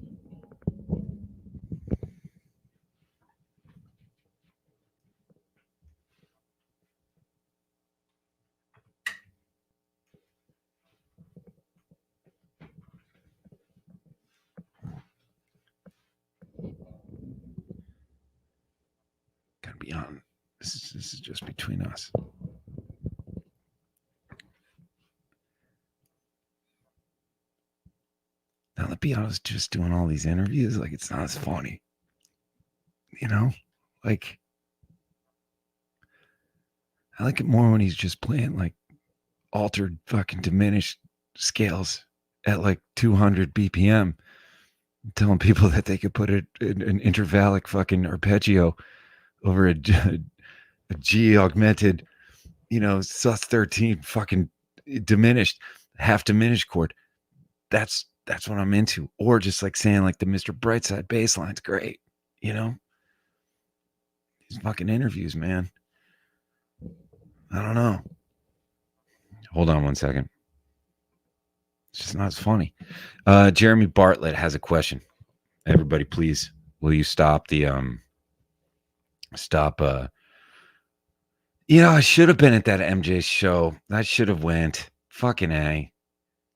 [SPEAKER 1] Gotta be on. This is just between us. Now the Beato's just doing all these interviews, like it's not as funny. Like I like it more when he's just playing like altered fucking diminished scales at like 200 BPM, telling people that they could put an intervallic fucking arpeggio over a G augmented, sus13 fucking half diminished chord. That's what I'm into. Or just like saying like the Mr. Brightside bass line's great, These fucking interviews, man. I don't know. Hold on one second. It's just not as funny. Jeremy Bartlett has a question. Everybody, please, will you stop the I should have been at that MJ show. I should have went. Fucking A.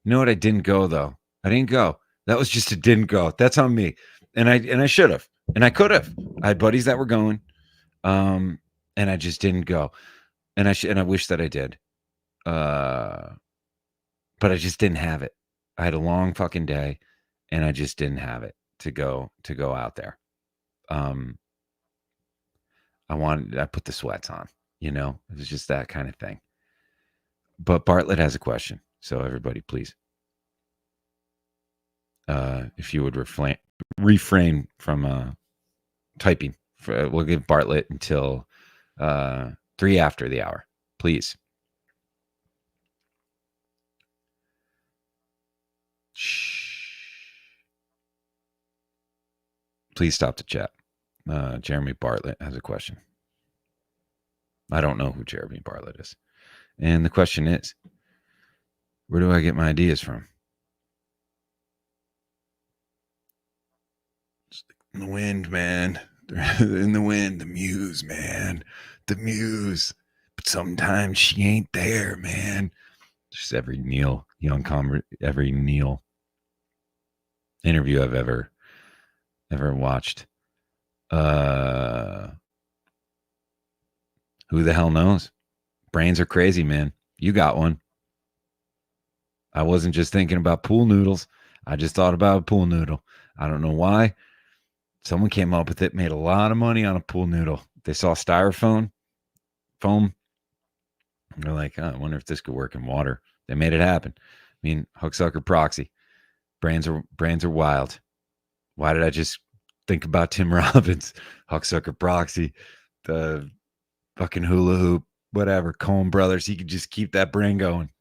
[SPEAKER 1] You know what? I didn't go though. I didn't go. That was just a didn't go. That's on me. And I should have. And I could have. I had buddies that were going. And I just didn't go. And I wish that I did. But I just didn't have it. I had a long fucking day and I just didn't have it to go out there. I put the sweats on, it was just that kind of thing. But Bartlett has a question. So everybody, please. If you would refrain from typing. We'll give Bartlett until 3 after the hour, please. Shh. Please stop the chat. Jeremy Bartlett has a question. I don't know who Jeremy Bartlett is. And the question is, where do I get my ideas from? In the wind, man. In the wind, the muse, man. The muse. But sometimes she ain't there, man. Just every Neil interview I've ever watched. Who the hell knows? Brains are crazy, man. You got one. I wasn't just thinking about pool noodles. I just thought about a pool noodle. I don't know why. Someone came up with it, made a lot of money on a pool noodle. They saw styrofoam foam. And they're like, I wonder if this could work in water. They made it happen. I mean, Hooksucker Proxy. Brains are wild. Why did I just think about Tim Robbins, Hooksucker Proxy, the fucking hula hoop, whatever, Coen Brothers? He could just keep that brain going.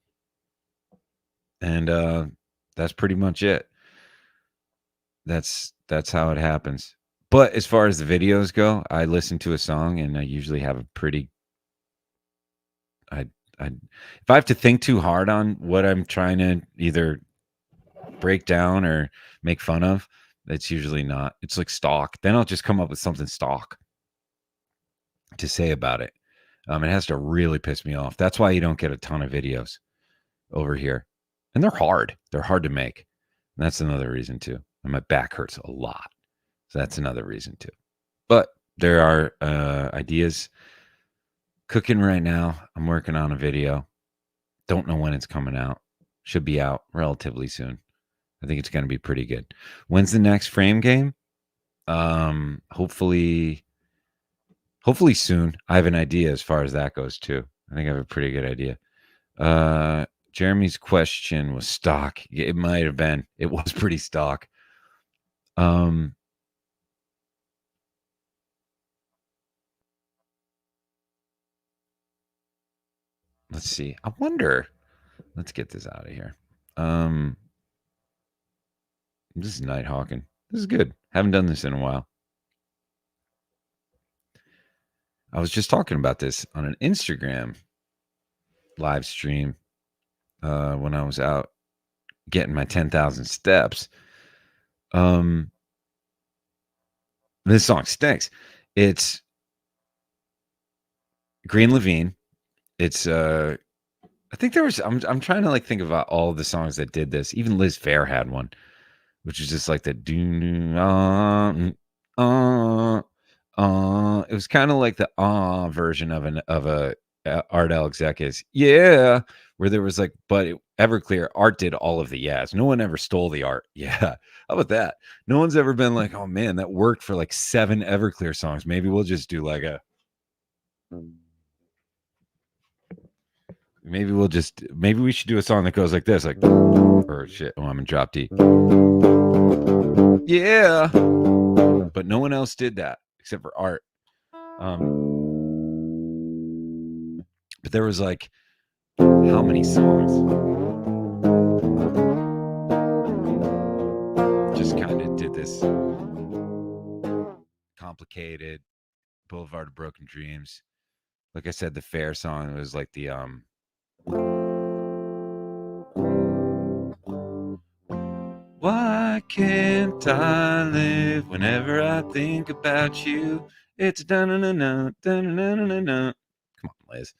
[SPEAKER 1] And that's pretty much it. That's how it happens. But as far as the videos go, I listen to a song and I usually have a pretty if I have to think too hard on what I'm trying to either break down or make fun of, it's usually not. It's like stock. Then I'll just come up with something stock to say about it. It has to really piss me off. That's why you don't get a ton of videos over here. And they're hard. They're hard to make. And that's another reason too. And my back hurts a lot. So that's another reason too. But there are ideas cooking right now. I'm working on a video. Don't know when it's coming out. Should be out relatively soon. I think it's going to be pretty good. When's the next frame game? Hopefully soon. I have an idea as far as that goes too. I think I have a pretty good idea. Jeremy's question was stock. It might have been. It was pretty stock. Let's see. I wonder. Let's get this out of here. This is Night Hawkin. This is good. Haven't done this in a while. I was just talking about this on an Instagram live stream when I was out getting my 10,000 steps. This song stinks. It's Green Levine. It's I think there was I'm trying to like think about all the songs that did this. Even Liz Phair had one, which is just like the it was kind of like the version of a Art Alexakis. Yeah, where there was like, but Everclear Art did all of the yes. No one ever stole the art. Yeah. How about that? No one's ever been like, oh man, that worked for like 7 Everclear songs. Maybe we'll just do like a Maybe we should do a song that goes like this, like, or shit. Oh, I'm in drop D. Yeah. But no one else did that except for Art. But there was like, how many songs? Just kind of did this complicated Boulevard of Broken Dreams. Like I said, the Fair song was like the why can't I live whenever I think about you? It's da-na-na-na, da-na-na-na-na. Come on, Liz.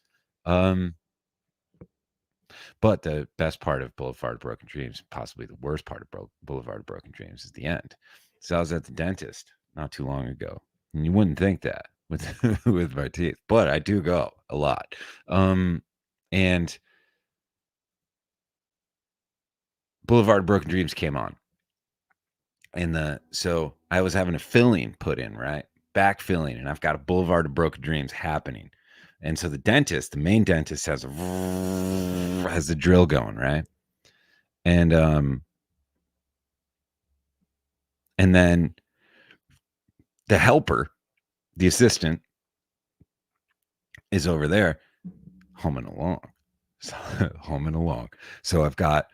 [SPEAKER 1] But the best part of Boulevard of Broken Dreams, possibly the worst part of Boulevard of Broken Dreams, is the end. So I was at the dentist not too long ago, and you wouldn't think that with with my teeth, but I do go a lot. And Boulevard of Broken Dreams came on. And so I was having a filling put in, right? Back filling, and I've got a Boulevard of Broken Dreams happening. And so the main dentist has the drill going, right? And then the helper, the assistant, is over there humming along. So I've got,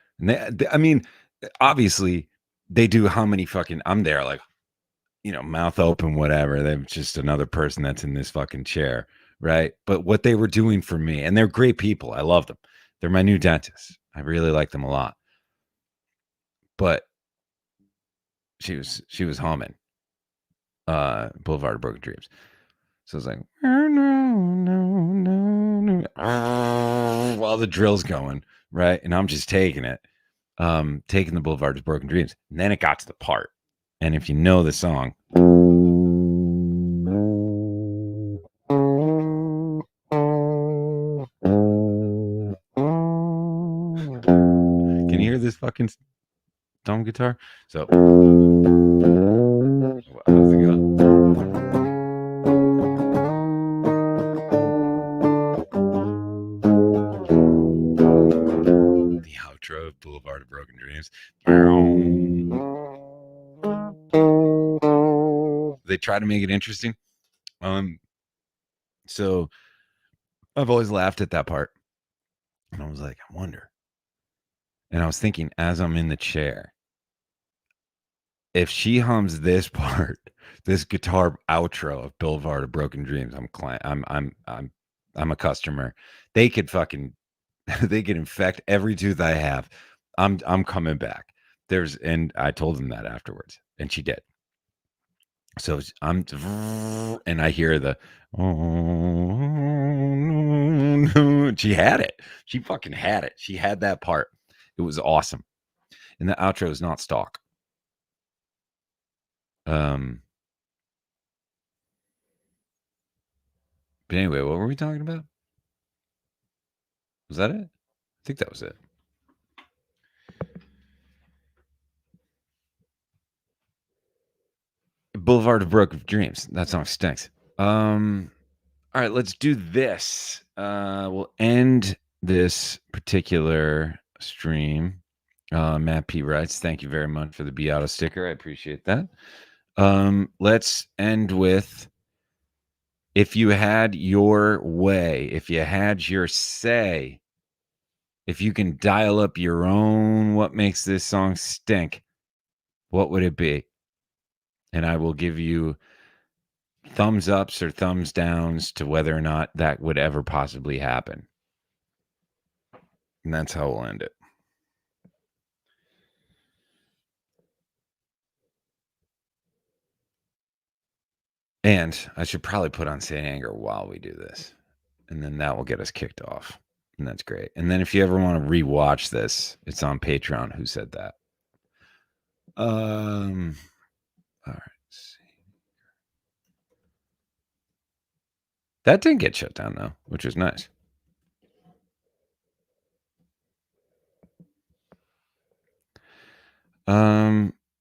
[SPEAKER 1] I mean, obviously they do how many fucking, I'm there like, mouth open, whatever. They're just another person that's in this fucking chair, right? But what they were doing for me, and they're great people. I love them. They're my new dentists. I really like them a lot. But she was humming Boulevard of Broken Dreams. So it's like, oh, no, while the drill's going, right? And I'm just taking it, taking the Boulevard of Broken Dreams. And then it got to the part. And if you know the song, can you hear this fucking dumb guitar? So, how does it go? The outro of Boulevard of Broken Dreams. They try to make it interesting. So I've always laughed at that part. And I was like, I wonder. And I was thinking as I'm in the chair, if she hums this part, this guitar outro of Boulevard of Broken Dreams, I'm a customer. They could fucking they could infect every tooth I have. I'm coming back. And I told them that afterwards, and she did. So and I hear the she had it. She fucking had it. She had that part. It was awesome. And the outro is not stock. But anyway, what were we talking about? Was that it? I think that was it. Boulevard of Broken Dreams. That song stinks. All right, let's do this. We'll end this particular stream. Matt P writes, thank you very much for the Be Auto sticker. I appreciate that. Let's end with, if you had your way, if you had your say, if you can dial up your own what makes this song stink, what would it be? And I will give you thumbs ups or thumbs downs to whether or not that would ever possibly happen. And that's how we'll end it. And I should probably put on Saint Anger while we do this. And then that will get us kicked off. And that's great. And then if you ever want to rewatch this, it's on Patreon. Who said that? All right. That didn't get shut down though, which was nice.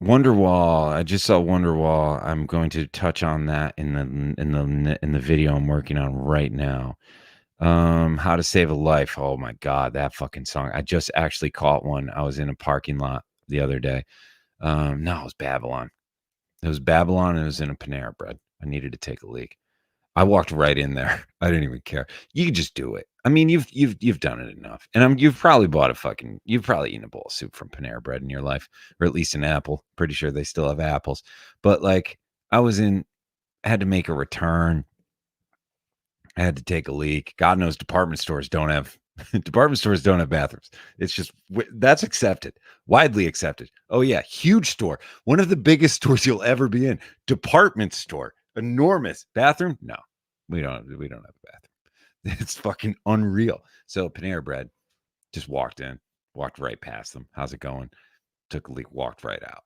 [SPEAKER 1] Wonderwall. I just saw Wonderwall. I'm going to touch on that in the video I'm working on right now. How to Save a Life. Oh my God, that fucking song. I just actually caught one. I was in a parking lot the other day. No, it was Babylon. It was Babylon and it was in a Panera Bread. I needed to take a leak. I walked right in there. I didn't even care. You can just do it. I mean, you've done it enough. And you've probably you've probably eaten a bowl of soup from Panera Bread in your life, or at least an apple. Pretty sure they still have apples. But like I had to make a return. I had to take a leak. God knows department stores don't have bathrooms. It's just that's accepted, widely accepted. Oh yeah, huge store, one of the biggest stores you'll ever be in. Department store, enormous bathroom. No, we don't have a bathroom. It's fucking unreal. So Panera Bread, just walked right past them. How's it going? Took a leak, walked right out.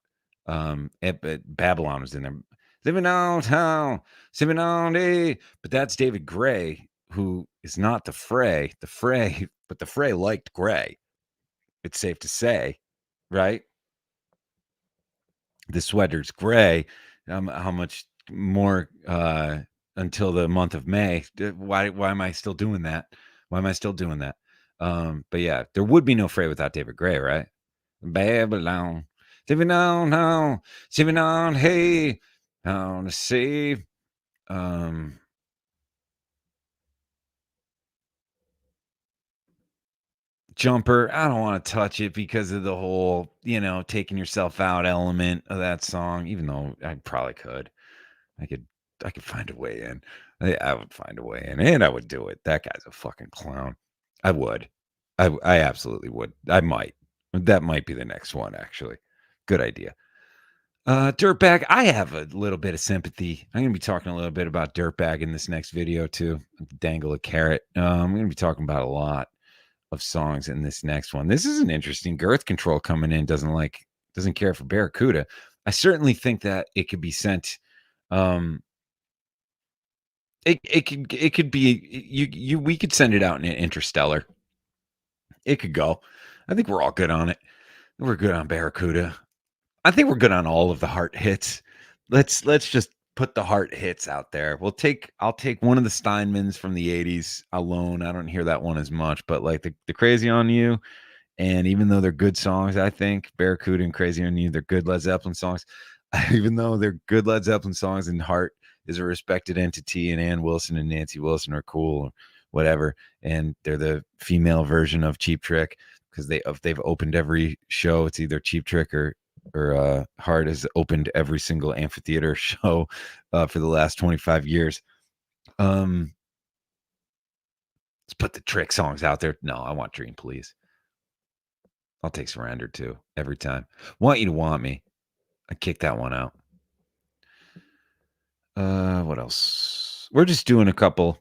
[SPEAKER 1] But Babylon was in there. Living on town, sipping on day. But that's David Gray, who is not the Fray. The Fray, but the Fray liked Gray. It's safe to say, right? The sweater's gray. How much more until the month of May? Why am I still doing that? Why am I still doing that? But yeah, there would be no Fray without David Gray, right? Babylon. Sipping on, now, sipping on, hey, on to save. Jumper. I don't want to touch it because of the whole, taking yourself out element of that song, even though I probably could. I could I could find a way in. I would find a way in, and I would do it. That guy's a fucking clown. I would. I absolutely would. I might. That might be the next one, actually. Good idea. Dirtbag, I have a little bit of sympathy. I'm going to be talking a little bit about Dirtbag in this next video, too. Dangle a carrot. I'm going to be talking about a lot of songs in this next one. This is an interesting Girth Control coming in. Doesn't care for Barracuda. I certainly think that it could be sent. It could be we could send it out in Interstellar. It could go. I think we're all good on it. We're good on Barracuda. I think we're good on all of the heart hits. Let's just put the heart hits out there. I'll take one of the Steinmans from the 80s alone. I don't hear that one as much, but like the Crazy on You, and even though they're good songs, I think Barracuda and Crazy on You, they're good Led Zeppelin songs. Even though they're good Led Zeppelin songs, and Heart is a respected entity, and Ann Wilson and Nancy Wilson are cool, or whatever, and they're the female version of Cheap Trick because they've opened every show. It's either Cheap Trick or Heart has opened every single amphitheater show for the last 25 years. Let's put the Trick songs out there. No, I want Dream, please. I'll take Surrender too every time. Want You to Want Me. I kicked that one out. What else? We're just doing a couple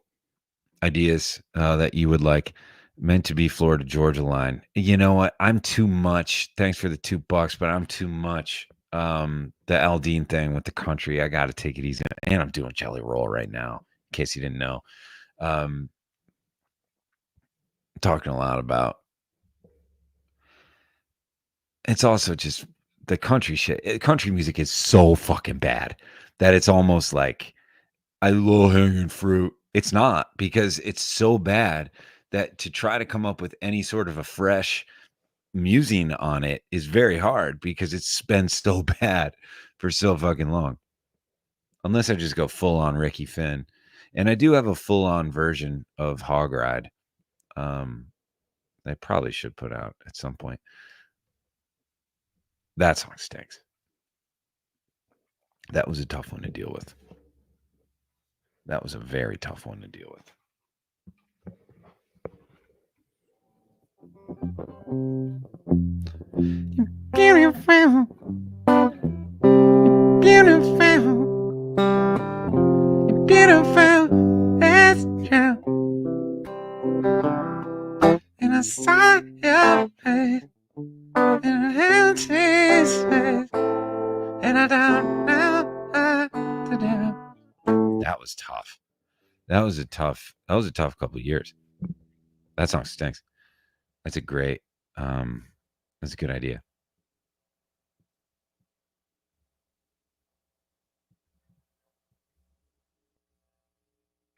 [SPEAKER 1] ideas that you would like. Meant to Be Florida Georgia Line. You know what? I'm too much. Thanks for the $2, but I'm too much. The Aldine thing with the country. I got to take it easy. And I'm doing Jelly Roll right now, in case you didn't know. Talking a lot about. It's also just the country shit. Country music is so fucking bad that it's almost like low hanging fruit. It's not, because it's so bad that to try to come up with any sort of a fresh musing on it is very hard because it's been so bad for so fucking long. Unless I just go full on Ricky Finn. And I do have a full on version of Hog Ride. I probably should put out at some point. That song stinks. That was a tough one to deal with. That was a very tough one to deal with. Beautiful. Beautiful. Beautiful as you. And I saw your face in an empty space. And I don't know what to do. That was tough. That was a tough couple of years. That song stinks. That's a great, that's a good idea.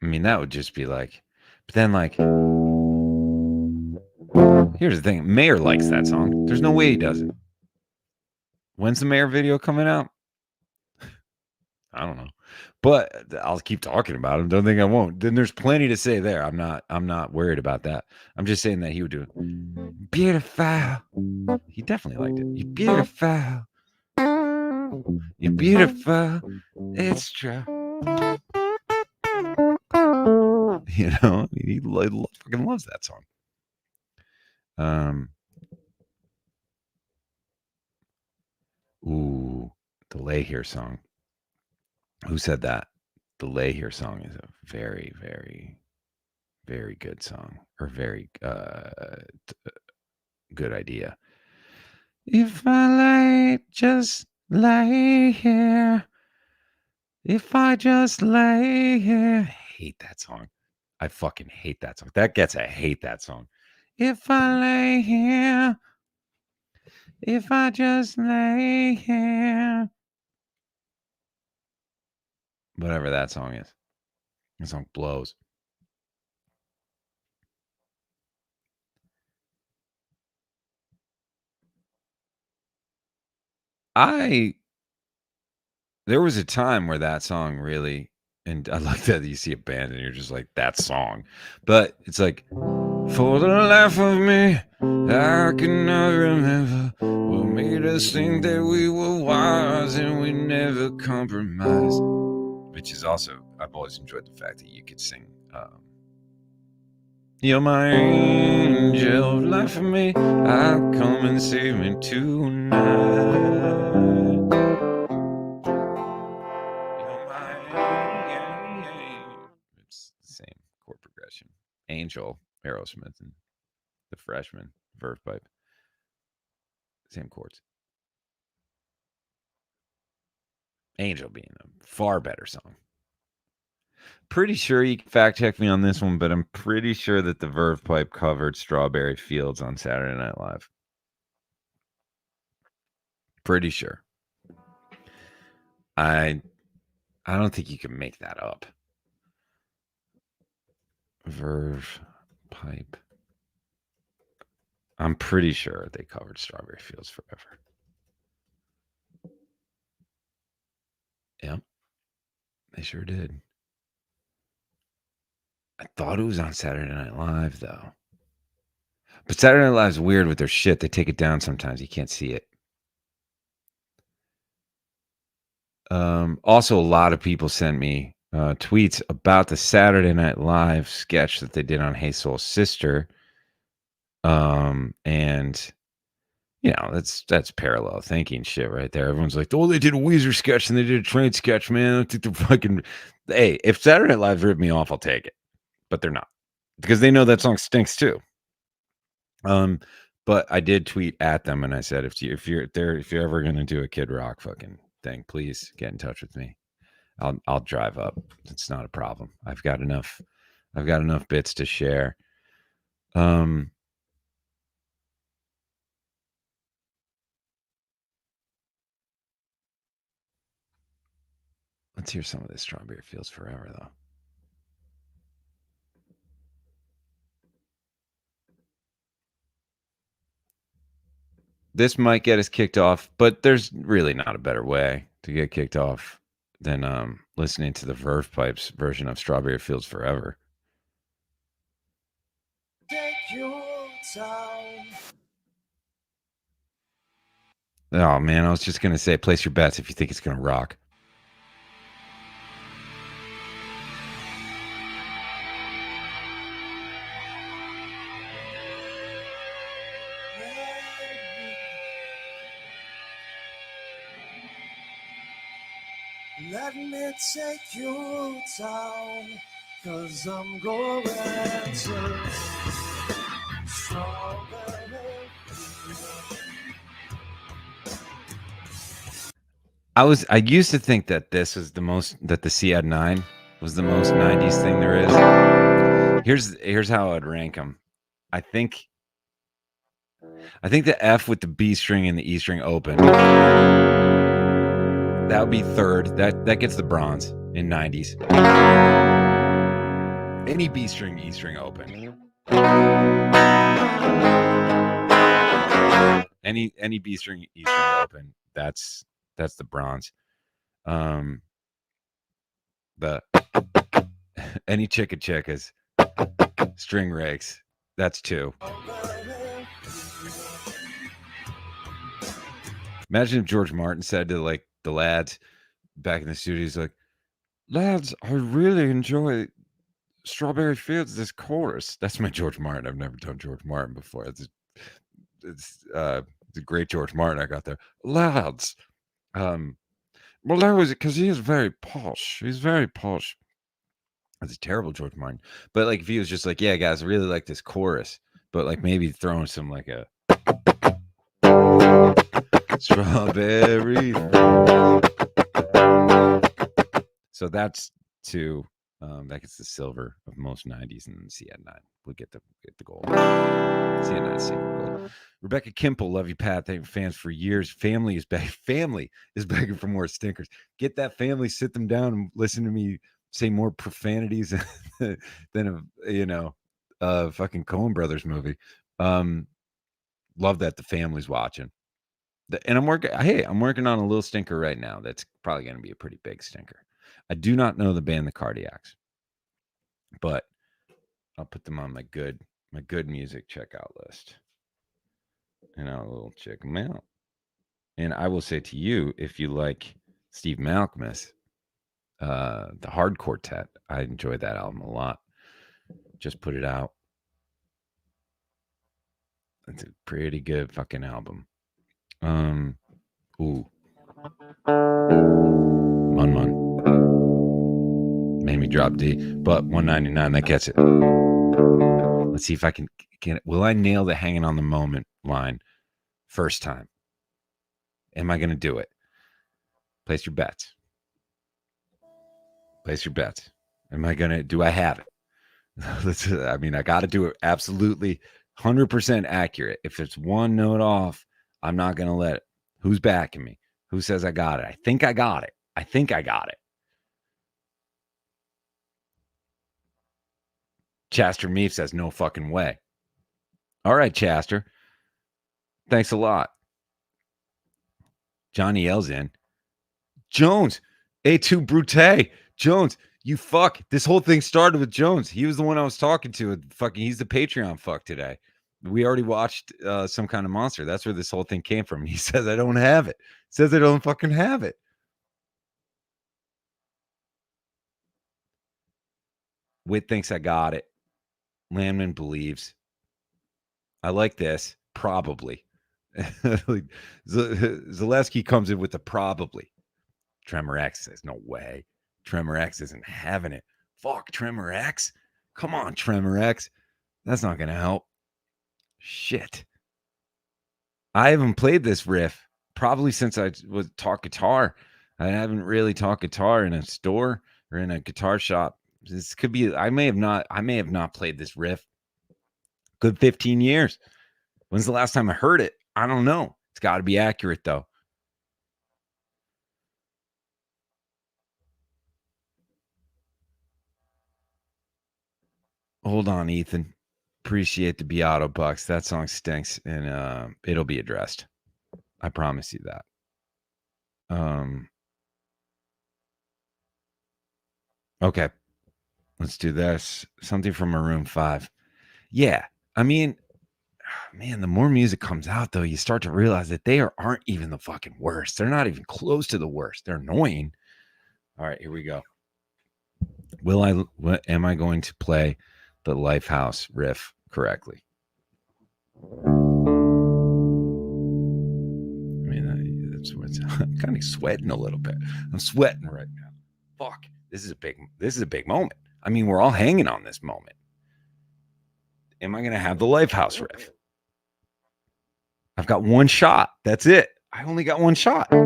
[SPEAKER 1] I mean, that would just be like But then, like, here's the thing. Mayor likes that song. There's no way he doesn't. When's the Mayor video coming out? I don't know. But I'll keep talking about him. Don't think I won't. Then there's plenty to say there. I'm not worried about that. I'm just saying that he would do it. Beautiful. He definitely liked it. You're beautiful. You're beautiful. It's true. You know, he fucking loves that song. Ooh, the Lay Here song. Who said that? The Lay Here song is a very, very, very good song, or very good idea. If I just lay here. If I just lay here. I hate that song. I fucking hate that song. That gets I hate that song. If I lay here. If I just lay here. Whatever that song is. That song blows. There was a time where that song really, and I like that you see a band and you're just like, that song. But it's like, for the life of me, I cannot remember what made us think that we were wise and we never compromised. Which is also, I've always enjoyed the fact that you could sing, you're my angel, life of me, I come and save me tonight. It's the same chord progression. Angel, Aerosmith, and The Freshman, Verve Pipe. Same chords. Angel being a far better song. Pretty sure you can fact check me on this one, but I'm pretty sure that the Verve Pipe covered Strawberry Fields on Saturday Night Live. Pretty sure. I don't think you can make that up. Verve Pipe. I'm pretty sure they covered Strawberry Fields Forever. Yep. They sure did. I thought it was on Saturday Night Live, though. But Saturday Night Live's weird with their shit. They take it down sometimes. You can't see it. Also, a lot of people sent me tweets about the Saturday Night Live sketch that they did on Hey Soul Sister. And you know, that's parallel thinking shit right there. Everyone's like, oh, they did a Weezer sketch and they did a Train sketch, man. I think they're fucking. Hey, if Saturday Night Live ripped me off, I'll take it. But they're not, because they know that song stinks too. But I did tweet at them and I said, if you're ever gonna do a Kid Rock fucking thing, please get in touch with me. I'll drive up. It's not a problem. I've got enough bits to share. Let's hear some of this Strawberry Fields Forever, though. This might get us kicked off, but there's really not a better way to get kicked off than listening to the Verve Pipes version of Strawberry Fields Forever. Take your time. Oh, man, I was just going to say, place your bets if you think it's going to rock.
[SPEAKER 8] Let me take you down, 'cause I'm going to Strawberry.
[SPEAKER 1] I used to think that this was that the C at 9 was the most 90s thing there is. Here's how I'd rank them. I think the F with the B string and the E string open. That would be third. That gets the bronze in 90s. Any B string, E string open. Any B string, E string open. That's the bronze. The any chicka chickas, string rakes. That's 2. Imagine if George Martin said to like the lads back in the studio, he's like, "Lads, I really enjoy Strawberry Fields, this chorus." That's my George Martin. I've never done George Martin before. It's the great George Martin I got there. Lads, well, that was because he is very posh. He's very posh. That's a terrible George Martin. But like if he was just like, yeah, guys, I really like this chorus, but like maybe throwing some like a strawberry. So that's 2. That gets the silver of most 90s, and C at 9. We'll get the gold. C at 9, second gold. Rebecca Kimple, love you, Pat. Thank you, fans for years. Family is begging for more stinkers. Get that family, sit them down, and listen to me say more profanities than a fucking Coen Brothers movie. Love that the family's watching. And I'm working on a little stinker right now. That's probably going to be a pretty big stinker. I do not know the band The Cardiacs, but I'll put them on my good music checkout list, and I'll check them out. And I will say to you, if you like Steve Malkmus, the Hard Quartet, I enjoyed that album a lot. Just put it out. It's a pretty good fucking album. Ooh. Mun. Made me drop D, but 199, that gets it. Let's see if I can get it. Will I nail the hanging on the moment line first time? Am I going to do it? Place your bets. Am I going to, do I have it? I mean, I got to do it absolutely 100% accurate. If it's one note off, I'm not going to let it. Who's backing me? Who says I got it? I think I got it. Chaster Meef says no fucking way. All right, Chaster. Thanks a lot. Johnny L's in. Jones, A2 Brute. Jones, you fuck. This whole thing started with Jones. He was the one I was talking to. Fucking, he's the Patreon fuck today. We already watched Some Kind of Monster. That's where this whole thing came from. He says I don't have it. Says I don't fucking have it. Witt thinks I got it. Landman believes. I like this. Probably. Zaleski comes in with the probably. Tremor X says, no way. Tremor X isn't having it. Fuck, Tremor X. Come on, Tremor X. That's not going to help. Shit. I haven't played this riff probably since I was taught guitar. I haven't really taught guitar in a store or in a guitar shop. This could be, I may have not played this riff. Good 15 years. When's the last time I heard it? I don't know. It's got to be accurate, though. Hold on, Ethan. Appreciate the Beato bucks. That song stinks, and it'll be addressed. I promise you that. Okay. Let's do this. Something from Maroon 5. Yeah. I mean, man, the more music comes out, though, you start to realize that they aren't even the fucking worst. They're not even close to the worst. They're annoying. All right, here we go. Am I going to play the Lifehouse riff correctly? I mean, that's what's, I'm kind of sweating a little bit. I'm sweating right now. Fuck. This is a big moment. I mean, we're all hanging on this moment. Am I going to have the Lifehouse riff? I've got one shot. That's it. I only got one shot. Fuck.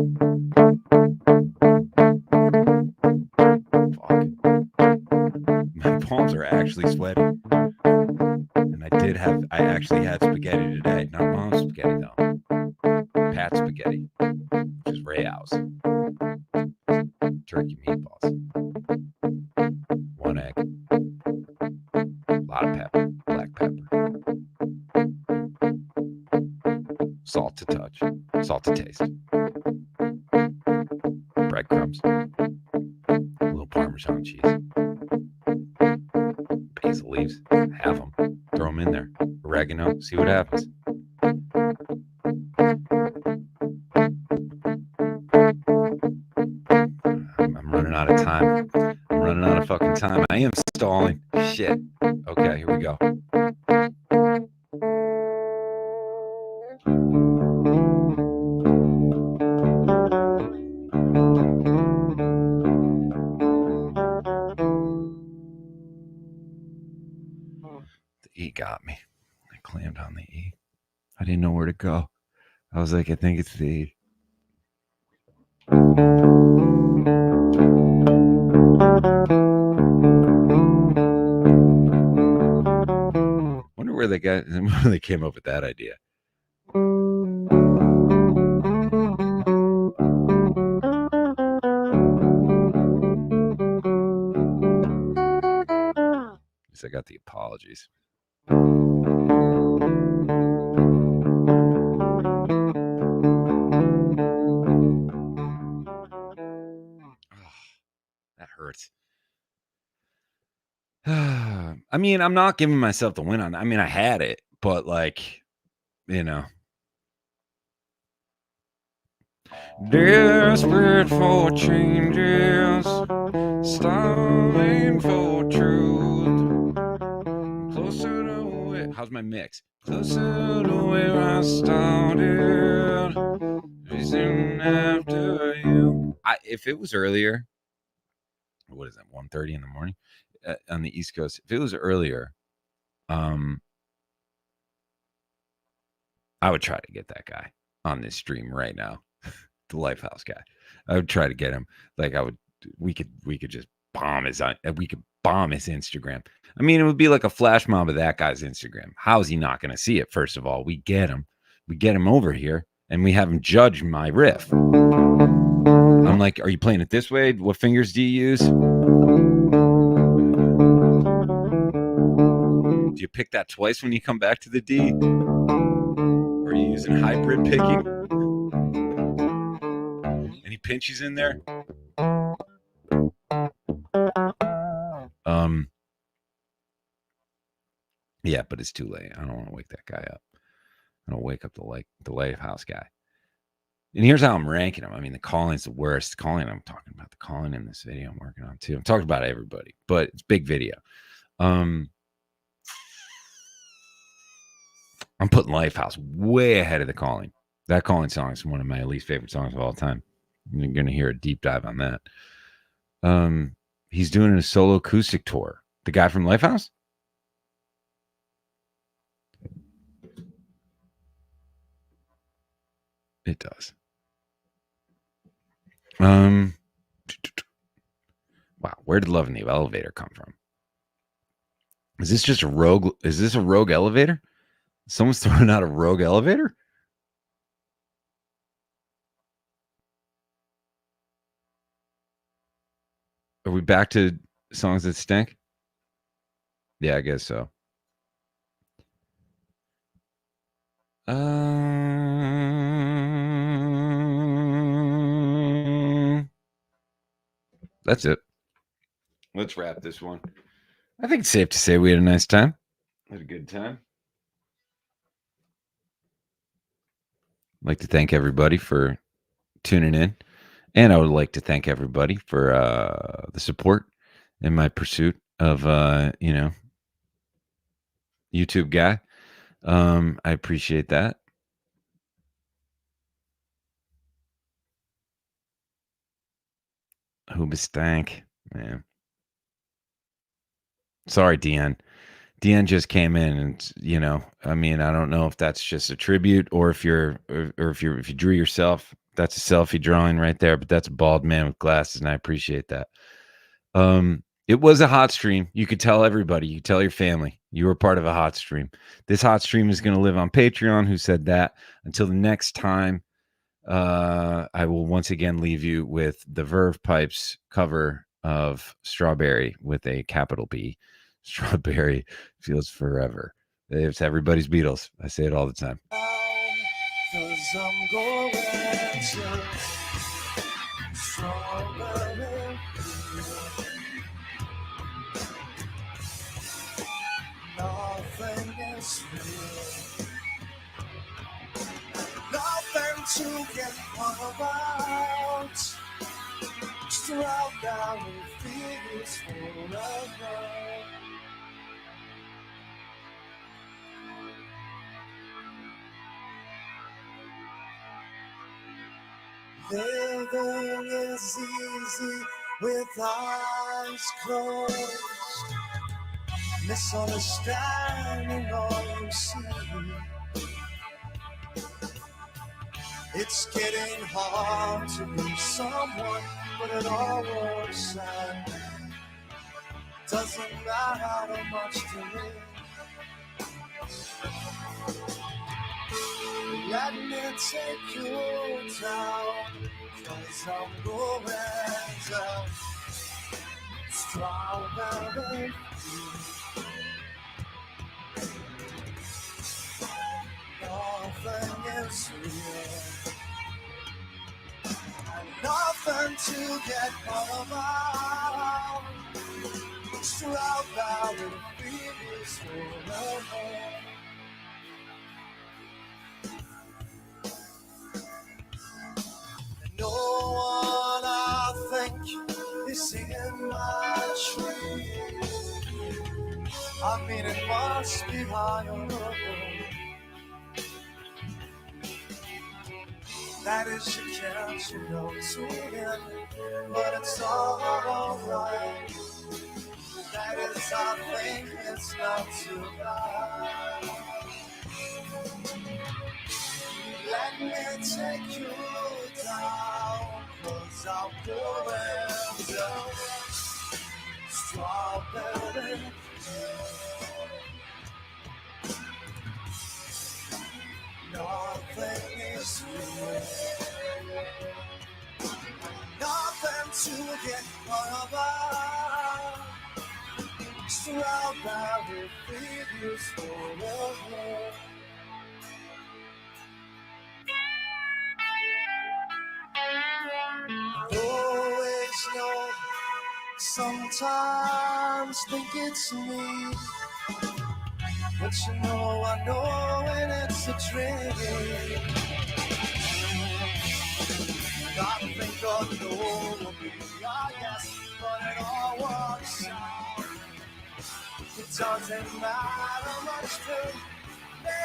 [SPEAKER 1] My palms are actually sweating. And I actually had spaghetti today. Not mom's spaghetti, though. Pat's spaghetti, which is Ray House. Turkey meatballs. 1 egg. Salt to touch. Salt to taste. Breadcrumbs. A little Parmesan cheese. Basil leaves. Have them. Throw them in there. Oregano. See what happens. I'm running out of time. I'm running out of fucking time. I am stalling. Shit. Okay, here we go. The E got me. I clammed on the E. I didn't know where to go. I was like, I think it's the E. Wonder where they came up with that idea. At least I got the apologies. That hurts. I mean, I'm not giving myself the win on that. I mean, I had it, but like, you know. Desperate for changes, stalling for truth. Closer to where, how's my mix? Closer to where I started, chasing after you. If it was earlier, what is that? 1:30 in the morning on the East Coast. If it was earlier, I would try to get that guy on this stream right now. The Lifehouse guy. I would try to get him. Like we could just bomb his Instagram. I mean, it would be like a flash mob of that guy's Instagram. How is he not going to see it? First of all, we get him over here and we have him judge my riff. I'm like, are you playing it this way? What fingers do you use? Do you pick that twice when you come back to the D? Or are you using hybrid picking? Any pinches in there? Yeah, but it's too late. I don't want to wake that guy up. I don't wake up the Lifehouse guy. And here's how I'm ranking him. I mean, the calling's the worst. Calling, I'm talking about the calling in this video I'm working on too. I'm talking about everybody, but it's big video. I'm putting Lifehouse way ahead of the calling. That calling song is one of my least favorite songs of all time. You're going to hear a deep dive on that. He's doing a solo acoustic tour. The guy from Lifehouse? It does. Wow, where did Love in the Elevator come from? Is this just a rogue? Is this a rogue elevator? Someone's throwing out a rogue elevator? Are we back to songs that stink? Yeah, I guess so. That's it. Let's wrap this one. I think it's safe to say we had a nice time. Had a good time. I'd like to thank everybody for tuning in. And I would like to thank everybody for the support in my pursuit of, YouTube guy. I appreciate that. Hoobastank, man. Sorry, Deanne. Deanne just came in, and I mean, I don't know if that's just a tribute or if you drew yourself. That's a selfie drawing right there, but that's a bald man with glasses, and I appreciate that. It was a hot stream. You could tell everybody. You could tell your family. You were part of a hot stream. This hot stream is going to live on Patreon. Who said that? Until the next time, I will once again leave you with the Verve Pipes cover of Strawberry with a capital B. Strawberry feels forever. It's everybody's Beatles. I say it all the time.
[SPEAKER 8] 'cause I'm going to strawberry field. Nothing is real, nothing to get hung about. Strawberry fields forever. Living is easy with eyes closed. Misunderstanding all you see. It's getting hard to be someone, but it all works out. Doesn't matter how much to live. Let me take you down, 'cause I'm going down. Strawberry field. Nothing is real, and nothing to get hung about. Strawberry fields forever. No one I think is in my tree. I mean, it must be higher. That is, you can't, you know, tune in, but it's all alright. That is, I think it's not too bad. Let me take you down, 'cause I'm going down. Strawberry field. Nothing is real, nothing to get hung about. Strawberry fields forever. Always know, sometimes think it's me, but you know I know when it's a dream. I think I know me, I guess, but it all works out. It doesn't matter much to me.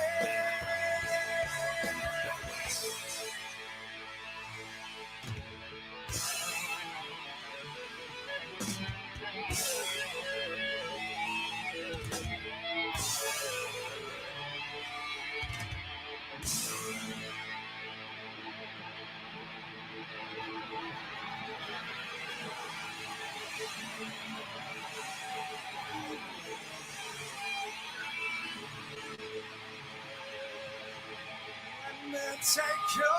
[SPEAKER 8] Take you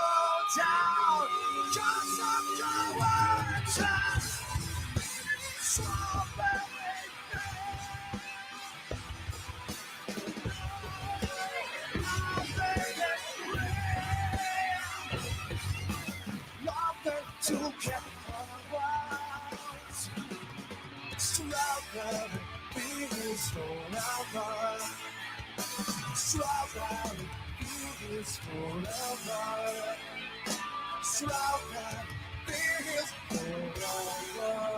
[SPEAKER 8] down, 'cause I'm going down. Strawberry field. Nothing is real, nothing to get around. Strawberry fields forever. Strawberry fields forever. Strawberry fields forever.